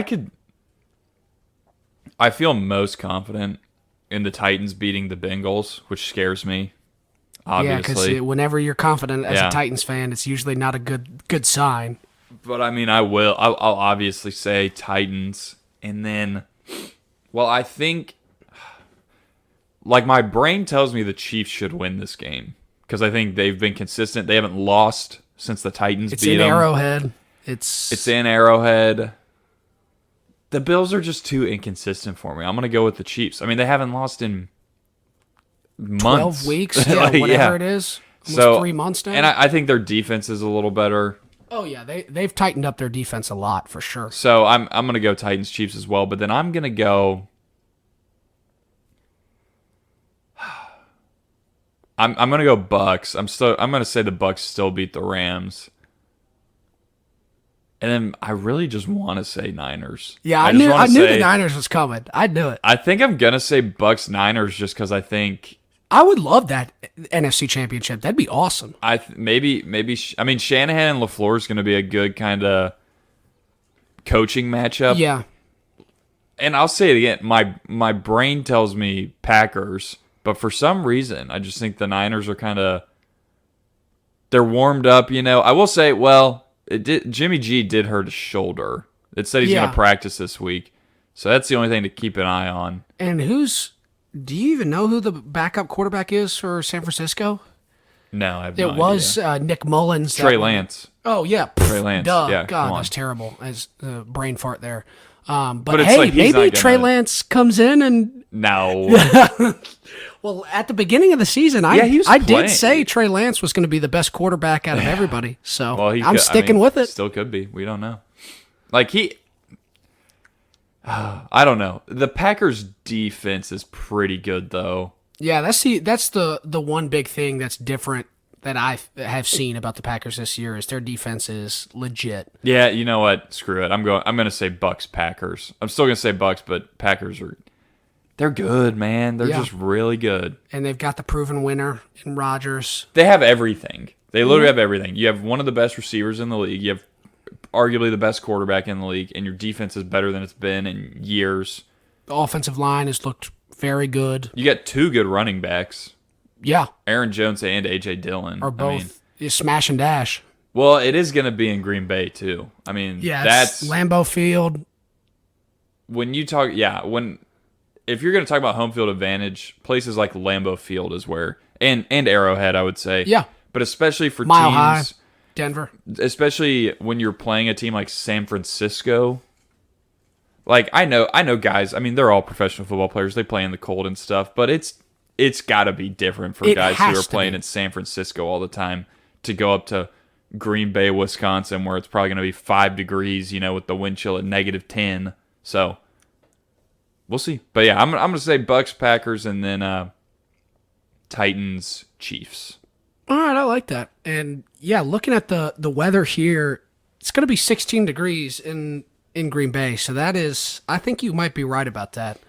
I feel most confident in the Titans beating the Bengals, which scares me, obviously. Yeah, because whenever you're confident as a Titans fan, it's usually not a good sign. But, I mean, I'll obviously say Titans. And then, well, I think, like, my brain tells me the Chiefs should win this game. Because I think they've been consistent. They haven't lost since the Titans beat them. It's in Arrowhead. It's in Arrowhead. The Bills are just too inconsistent for me. I'm going to go with the Chiefs. I mean, they haven't lost in months. 12 weeks? Yeah, whatever it is. Almost 3 months now. And I think their defense is a little better. Oh, yeah. They've tightened up their defense a lot, for sure. So I'm going to go Titans, Chiefs as well. But then I'm going to go... I'm going to go Bucks. I'm going to say the Bucks still beat the Rams. And then I really just want to say Niners. Yeah, I knew the Niners was coming. I knew it. I think I'm going to say Bucks Niners just because I think... I would love that NFC Championship. That'd be awesome. Maybe. I mean, Shanahan and LaFleur is going to be a good kind of coaching matchup. Yeah. And I'll say it again. My brain tells me Packers, but for some reason, I just think the Niners are kind of... They're warmed up, you know. I will say, Jimmy G did hurt his shoulder. It said he's going to practice this week. So that's the only thing to keep an eye on. And do you even know who the backup quarterback is for San Francisco? No, I have no idea. It was Nick Mullins. Trey Lance. Oh, yeah. Trey Lance. Duh. Yeah, God, that's terrible. As a brain fart there. But hey, like maybe Trey Lance comes in and... No. Well, at the beginning of the season, I did say Trey Lance was going to be the best quarterback out of everybody. So I'm sticking with it. Still could be. We don't know. Like I don't know. The Packers' defense is pretty good, though. Yeah, that's the one big thing that's different that I have seen about the Packers this year is their defense is legit. Yeah, you know what? Screw it. I'm going to say Bucks Packers. I'm still going to say Bucks, but Packers they're good, man. They're just really good. And they've got the proven winner in Rodgers. They have everything. They literally have everything. You have one of the best receivers in the league. You have arguably the best quarterback in the league, and your defense is better than it's been in years. The offensive line has looked very good. You got two good running backs. Yeah. Aaron Jones and A.J. Dillon. Are both smash and dash. Well, it is going to be in Green Bay, too. I mean, that's... Lambeau Field. When you talk... Yeah, if you're going to talk about home field advantage, places like Lambeau Field is where... And Arrowhead, I would say. Yeah. But especially for Mile teams... High, Denver. Especially when you're playing a team like San Francisco... Like, I know guys, I mean, they're all professional football players. They play in the cold and stuff, but it's got to be different for guys who are playing in San Francisco all the time to go up to Green Bay, Wisconsin, where it's probably going to be 5 degrees, you know, with the wind chill at -10. So, we'll see. But yeah, I'm going to say Bucks, Packers, and then Titans, Chiefs. All right, I like that. And yeah, looking at the weather here, it's going to be 16 degrees in Green Bay. So that is, I think you might be right about that.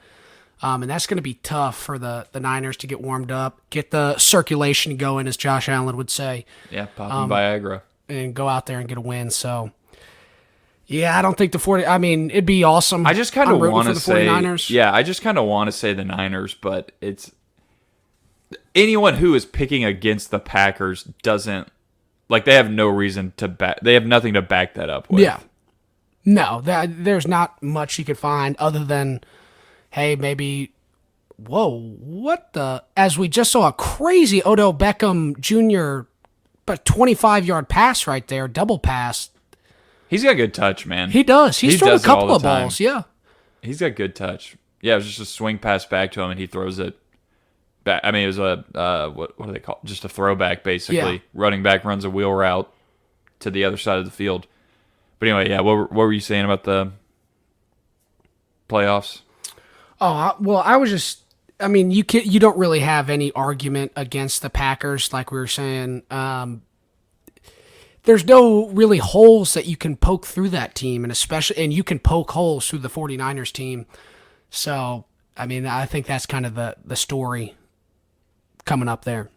And that's going to be tough for the Niners to get warmed up, get the circulation going, as Josh Allen would say. Yeah, popping Viagra. And go out there and get a win. So, yeah, I don't think it'd be awesome. I just kind of want to say, 49ers. Yeah, I just kind of want to say the Niners, but it's anyone who is picking against the Packers doesn't, like, they have no reason to they have nothing to back that up with. Yeah. No, there's not much you could find other than, hey, maybe, as we just saw a crazy Odell Beckham Jr., but 25-yard pass right there, double pass. He's got good touch, man. He does. He's thrown a couple of balls, yeah. He's got good touch. Yeah, it was just a swing pass back to him, and he throws it back. I mean, it was what do they call it? Just a throwback, basically. Yeah. Running back runs a wheel route to the other side of the field. But anyway, yeah. What were you saying about the playoffs? Oh, well, I was just. I mean, you don't really have any argument against the Packers, like we were saying. There's no really holes that you can poke through that team, and you can poke holes through the 49ers team. So, I mean, I think that's kind of the story coming up there.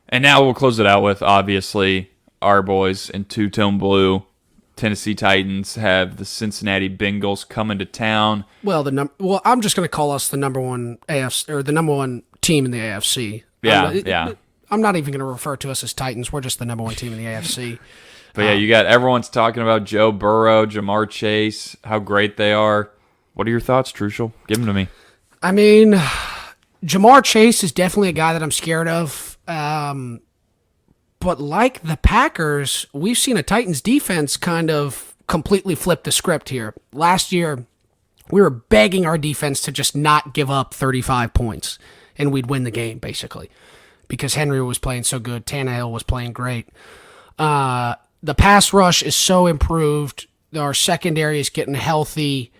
And now we'll close it out with, obviously, our boys in two-tone blue. Tennessee Titans have the Cincinnati Bengals coming to town. Well, I'm just going to call us the number one AFC or the number one team in the AFC. Yeah. I'm not even going to refer to us as Titans. We're just the number one team in the AFC. But yeah, you got everyone's talking about Joe Burrow, Jamar Chase, how great they are. What are your thoughts, Trucial? Give them to me. I mean, Jamar Chase is definitely a guy that I'm scared of. But like the Packers, we've seen a Titans defense kind of completely flip the script here. Last year, we were begging our defense to just not give up 35 points, and we'd win the game, basically, because Henry was playing so good. Tannehill was playing great. The pass rush is so improved. Our secondary is getting healthy.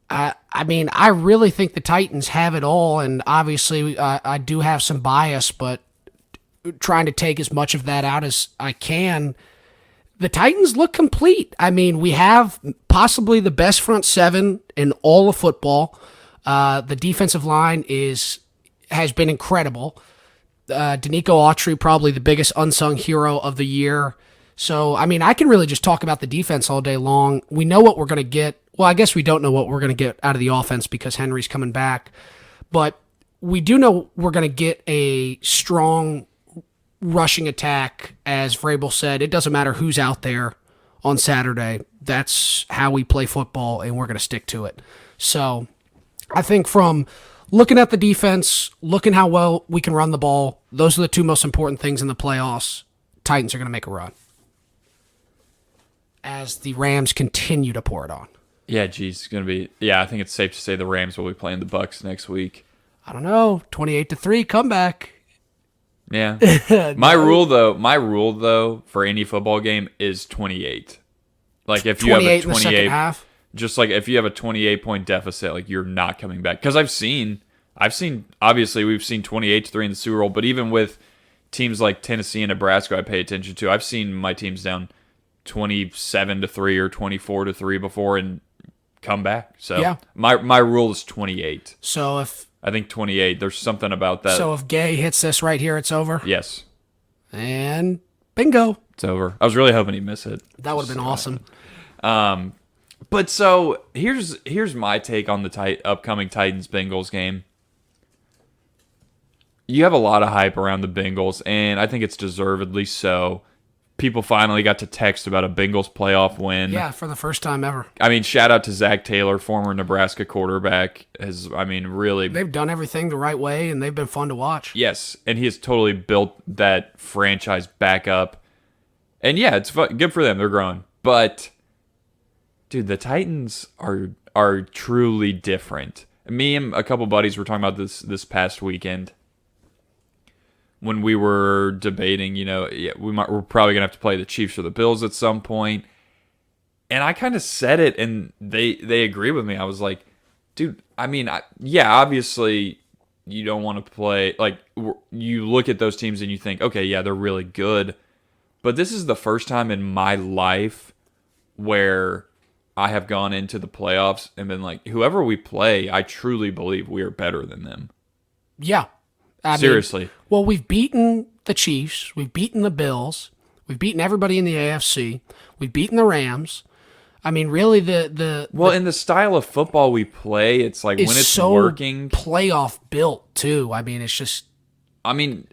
I mean, I really think the Titans have it all, and obviously I do have some bias, but trying to take as much of that out as I can. The Titans look complete. I mean, we have possibly the best front seven in all of football. The defensive line has been incredible. Danico Autry, probably the biggest unsung hero of the year. So, I mean, I can really just talk about the defense all day long. We know what we're going to get. Well, I guess we don't know what we're going to get out of the offense because Henry's coming back. But we do know we're going to get a strong rushing attack. As Vrabel said, it doesn't matter who's out there on Saturday. That's how we play football, and we're going to stick to it. So I think from looking at the defense, looking how well we can run the ball, those are the two most important things in the playoffs. Titans are going to make a run as the Rams continue to pour it on. Yeah, geez, it's going to be... Yeah, I think it's safe to say the Rams will be playing the Bucs next week. I don't know. 28-3 comeback. Yeah. My rule though for any football game is 28. Like if you have a 28 in the second half. Just like if you have a 28-point deficit, like you're not coming back. Because I've seen obviously we've seen 28-3 in the Super Bowl, but even with teams like Tennessee and Nebraska I pay attention to, I've seen my teams down 27-3 or 24-3 before and come back. So yeah. My rule is 28. So I think 28. There's something about that. So if Gay hits this right here, it's over? Yes. And bingo. It's over. I was really hoping he'd miss it. That would have been awesome. But so here's my take on the upcoming Titans-Bengals game. You have a lot of hype around the Bengals, and I think it's deservedly so. People finally got to text about a Bengals playoff win. Yeah, for the first time ever. I mean, shout out to Zach Taylor, former Nebraska quarterback. Really... They've done everything the right way, and they've been fun to watch. Yes, and he has totally built that franchise back up. And yeah, it's good for them. They're growing. But, dude, the Titans are truly different. Me and a couple buddies were talking about this past weekend. When we were debating, we're probably going to have to play the Chiefs or the Bills at some point. And I kind of said it, and they agree with me. I was like, dude, I mean, obviously you don't want to play. Like, you look at those teams and you think, okay, yeah, they're really good. But this is the first time in my life where I have gone into the playoffs and been like, whoever we play, I truly believe we are better than them. Yeah. Seriously. Well, we've beaten the Chiefs. We've beaten the Bills. We've beaten everybody in the AFC. We've beaten the Rams. I mean, really, in the style of football we play, it's like when it's so working, playoff built too. I mean, it's just. I mean,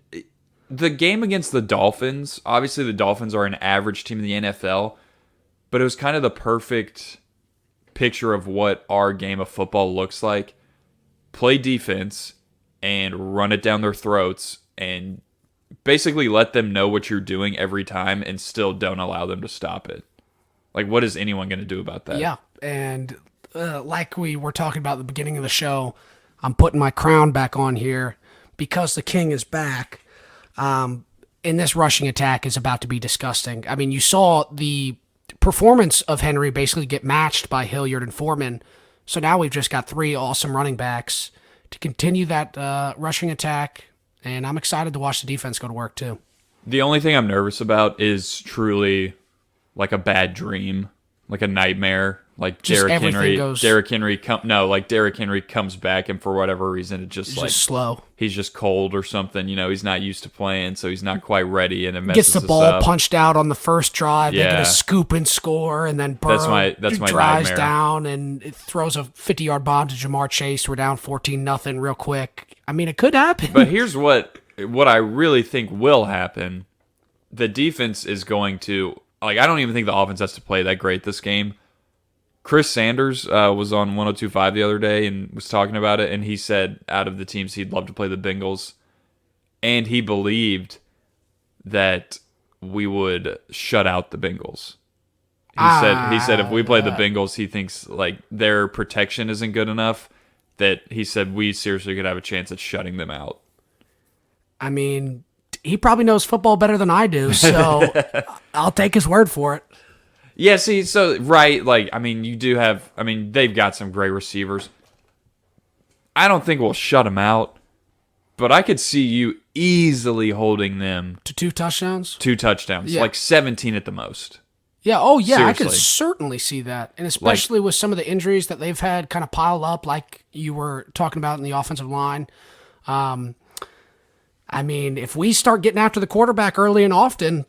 the game against the Dolphins. Obviously, the Dolphins are an average team in the NFL, but it was kind of the perfect picture of what our game of football looks like. Play defense and run it down their throats and basically let them know what you're doing every time and still don't allow them to stop it. Like, what is anyone going to do about that? Yeah, and like we were talking about at the beginning of the show, I'm putting my crown back on here because the king is back. And this rushing attack is about to be disgusting. I mean, you saw the performance of Henry basically get matched by Hilliard and Foreman. So now we've just got 3 awesome running backs to continue that rushing attack, and I'm excited to watch the defense go to work too. The only thing I'm nervous about is truly like a bad dream, like a nightmare. Like just Derrick Henry, Derrick Henry comes back, and for whatever reason, it's just slow. He's just cold or something. He's not used to playing, so he's not quite ready, and it messes gets the ball up. Punched out on the first drive. Yeah. They get a scoop and score, and then Burrow that's my drives nightmare. down and it throws a 50-yard bomb to Jamar Chase. We're down 14-0 real quick. I mean, it could happen. But here's what I really think will happen. The defense is going to I don't even think the offense has to play that great this game. Chris Sanders was on 102.5 the other day and was talking about it, and he said out of the teams he'd love to play the Bengals, and he believed that we would shut out the Bengals. He said if we play the Bengals, he thinks their protection isn't good enough, that he said we seriously could have a chance at shutting them out. I mean, he probably knows football better than I do, so I'll take his word for it. Yeah, see, so, right, they've got some great receivers. I don't think we'll shut them out, but I could see you easily holding them to 2 touchdowns? 2 touchdowns, like 17 at the most. Yeah, oh yeah, Seriously. I could certainly see that. And especially with some of the injuries that they've had kind of pile up, like you were talking about in the offensive line. I mean, if we start getting after the quarterback early and often,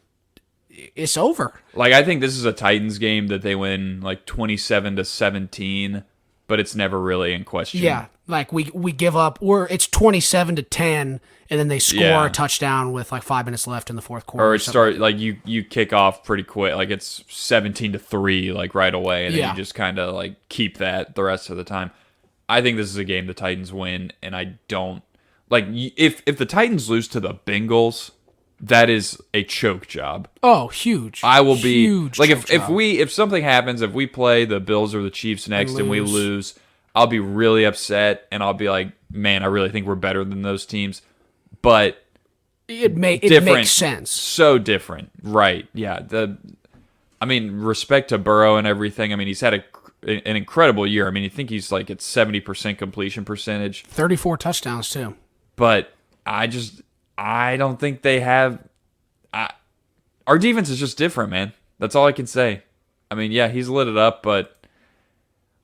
it's over. I think this is a Titans game that they win 27-17, but it's never really in question. Yeah, we give up, or it's 27-10, and then they score a touchdown with 5 minutes left in the fourth quarter. Or you kick off pretty quick, it's 17-3 right away, and then you just kind of keep that the rest of the time. I think this is a game the Titans win, and I don't if the Titans lose to the Bengals, that is a choke job. Oh, huge! I will be huge if something happens, if we play the Bills or the Chiefs next and we lose, I'll be really upset and I'll be like, man, I really think we're better than those teams. But it makes sense. So different, right? Yeah. Respect to Burrow and everything. He's had an incredible year. You think he's at 70% completion percentage, 34 touchdowns too. But I don't think they have. Our defense is just different, man. That's all I can say. He's lit it up, but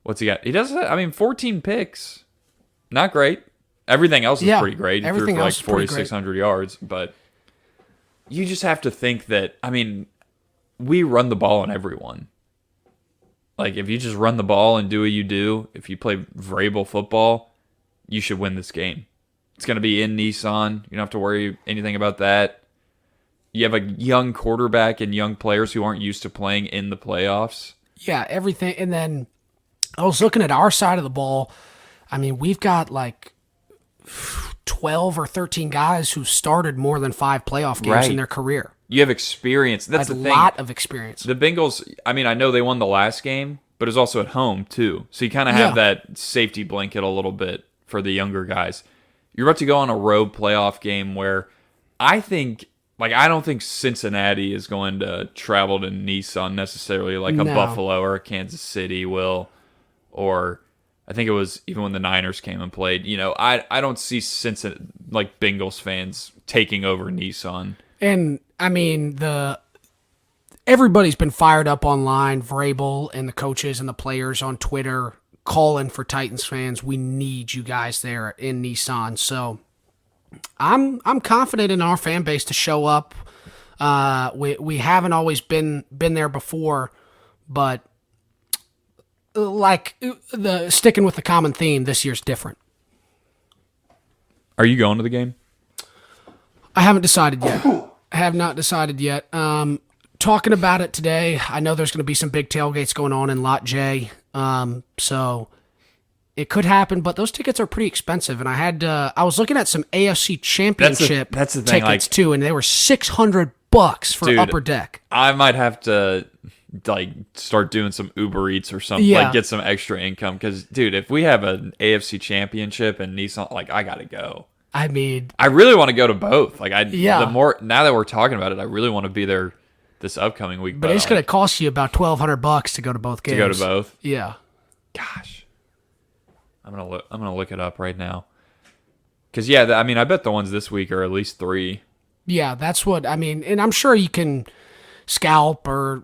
what's he got? He does. 14 picks, not great. Everything else is pretty great. He threw for 4,600 yards, but you just have to think that. We run the ball on everyone. If you just run the ball and do what you do, if you play Vrabel football, you should win this game. It's going to be in Nissan. You don't have to worry anything about that. You have a young quarterback and young players who aren't used to playing in the playoffs. Yeah, everything. And then I was looking at our side of the ball. We've got 12 or 13 guys who started more than 5 playoff games in their career. You have experience. That's the thing. A lot of experience. The Bengals, I know they won the last game, but it's also at home too. So you kind of have that safety blanket a little bit for the younger guys. You're about to go on a road playoff game where I think, I don't think Cincinnati is going to travel to Nissan necessarily a Buffalo or a Kansas City will, or I think it was even when the Niners came and played. I don't see Cincinnati, Bengals fans taking over Nissan. And everybody's been fired up online, Vrabel and the coaches and the players on Twitter calling for Titans fans. We need you guys there in Nissan. So I'm confident in our fan base to show up. We haven't always been there before, but sticking with the common theme, this year's different. Are you going to the game? I haven't decided yet. I have not decided yet. Talking about it today, I know there's going to be some big tailgates going on in Lot J. So it could happen, but those tickets are pretty expensive. And I was looking at some AFC Championship that's the thing, tickets too, and they were $600 for upper deck. I might have to start doing some Uber Eats or something, get some extra income. Because, dude, if we have an AFC Championship and Nissan, I gotta go. I mean, I really want to go to both. The more now that we're talking about it, I really want to be there this upcoming week. But it's going to cost you about $1,200 to go to both games. To go to both? Yeah. Gosh. I'm gonna look it up right now. Because, yeah, I bet the ones this week are at least 3. Yeah, that's what, and I'm sure you can scalp or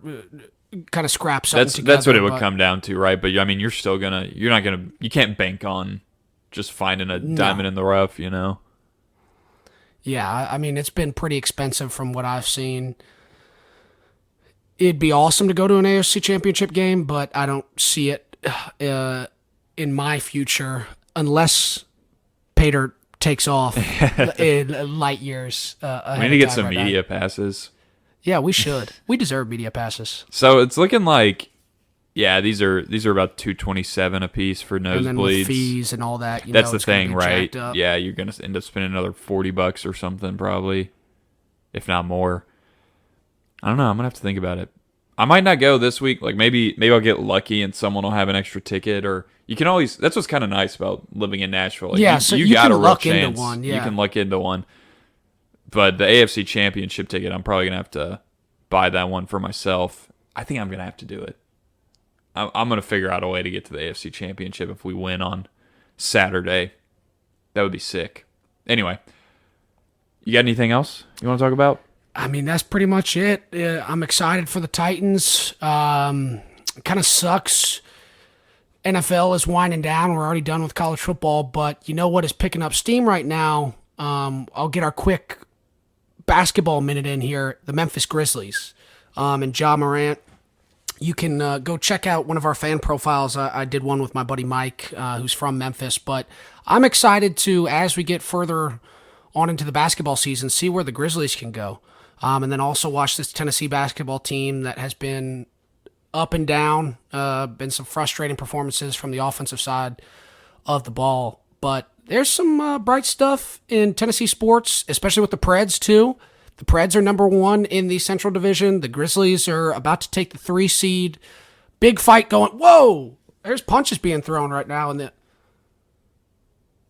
kind of scrap something together. That's what it would come down to, right? But, you're still you can't bank on just finding a diamond in the rough, Yeah, it's been pretty expensive from what I've seen. It'd be awesome to go to an AFC Championship game, but I don't see it in my future unless Pater takes off in light years. We need to get some media passes. Yeah, we should. We deserve media passes. So it's looking like, yeah, these are about $227 a piece for nosebleeds. And then with fees and all that. That's the thing, right? Yeah, you're gonna end up spending another $40 or something probably, if not more. I don't know. I'm gonna have to think about it. I might not go this week. Like maybe I'll get lucky and someone will have an extra ticket, or you can always. That's what's kind of nice about living in Nashville. Like yeah, so you got can a real luck chance. Into one. Yeah, you can luck into one. But the AFC Championship ticket, I'm probably gonna have to buy that one for myself. I think I'm gonna have to do it. I'm gonna figure out a way to get to the AFC Championship if we win on Saturday. That would be sick. Anyway, you got anything else you want to talk about? That's pretty much it. I'm excited for the Titans. Kind of sucks. NFL is winding down. We're already done with college football, but you know what is picking up steam right now? I'll get our quick basketball minute in here. The Memphis Grizzlies and Ja Morant. You can go check out one of our fan profiles. I did one with my buddy Mike, who's from Memphis. But I'm excited to, as we get further on into the basketball season, see where the Grizzlies can go. And then also watch this Tennessee basketball team that has been up and down, been some frustrating performances from the offensive side of the ball. But there's some bright stuff in Tennessee sports, especially with the Preds, too. The Preds are number 1 in the Central Division. The Grizzlies are about to take the 3 seed. Big fight going. Whoa! There's punches being thrown right now.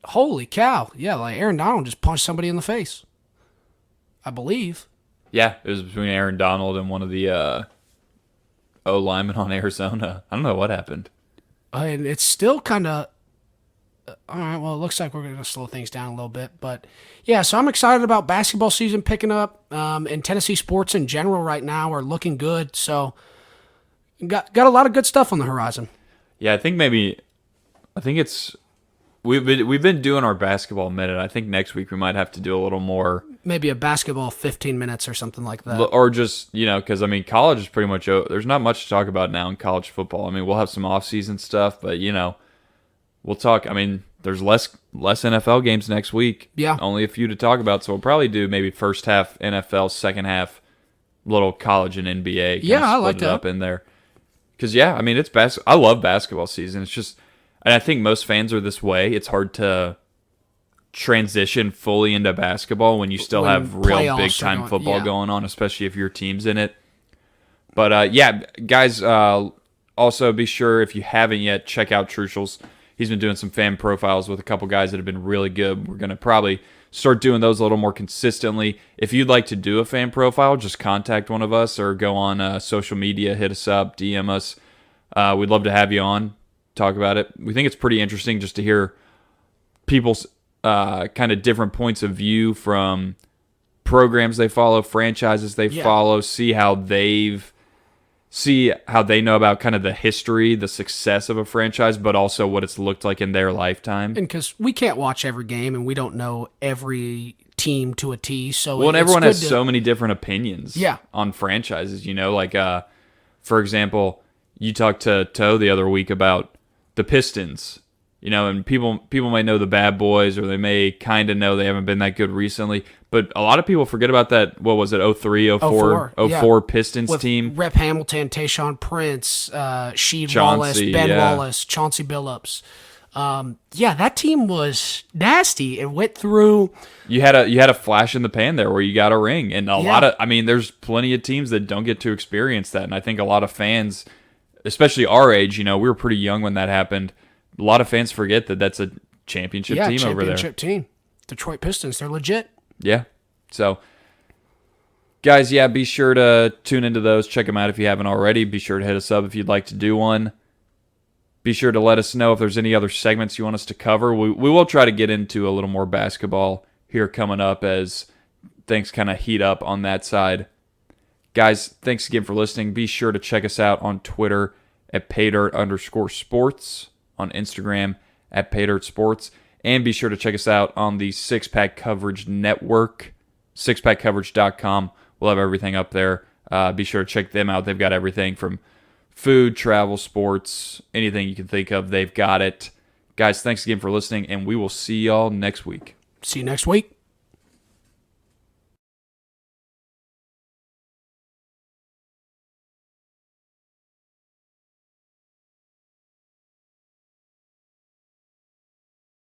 Holy cow. Yeah, like Aaron Donald just punched somebody in the face, I believe. Yeah, it was between Aaron Donald and one of the O linemen on Arizona. I don't know what happened. And it's still kind of... All right, well, it looks like we're going to slow things down a little bit. But, yeah, so I'm excited about basketball season picking up. And Tennessee sports in general right now are looking good. So, got a lot of good stuff on the horizon. Yeah, I think it's... We've been doing our basketball minute. I think next week we might have to do a little more. Maybe a basketball 15 minutes or something like that. Or just, because, college is pretty much... There's not much to talk about now in college football. We'll have some off-season stuff, but, we'll talk. There's less NFL games next week. Yeah. Only a few to talk about, so we'll probably do maybe first half NFL, second half little college and NBA. Yeah, I like that. Up in there. Because, yeah, it's I love basketball season. It's just... And I think most fans are this way. It's hard to transition fully into basketball when you still have real big-time football going on, especially if your team's in it. But, yeah, guys, also be sure, if you haven't yet, check out Trucial's. He's been doing some fan profiles with a couple guys that have been really good. We're going to probably start doing those a little more consistently. If you'd like to do a fan profile, just contact one of us or go on social media, hit us up, DM us. We'd love to have you on. Talk about it. We think it's pretty interesting just to hear people's kind of different points of view from programs they follow, franchises they follow, see how they know about kind of the history, the success of a franchise, but also what it's looked like in their lifetime. And because we can't watch every game and we don't know every team to a T, so and everyone has so many different opinions yeah. on franchises. Like for example, you talked to Toe the other week about the Pistons, and people might know the bad boys, or they may kind of know they haven't been that good recently. But a lot of people forget about that, what was it, 03, 04 Pistons with team? Rep Hamilton, Tayshaun Prince, Sheed Wallace, Ben Wallace, Chauncey Billups. That team was nasty. It went through... You had a flash in the pan there where you got a ring. And a lot of... there's plenty of teams that don't get to experience that. And I think a lot of fans... Especially our age, we were pretty young when that happened. A lot of fans forget that that's a championship team over there. Championship team. Detroit Pistons, they're legit. Yeah. So, Guys, yeah, be sure to tune into those. Check them out if you haven't already. Be sure to hit us up if you'd like to do one. Be sure to let us know if there's any other segments you want us to cover. We will try to get into a little more basketball here coming up as things kind of heat up on that side. Guys, thanks again for listening. Be sure to check us out on Twitter at paydirt_sports, on Instagram at paydirtsports, and be sure to check us out on the Six Pack Coverage Network, sixpackcoverage.com. We'll have everything up there. Be sure to check them out. They've got everything from food, travel, sports, anything you can think of. They've got it. Guys, thanks again for listening, and we will see y'all next week. See you next week.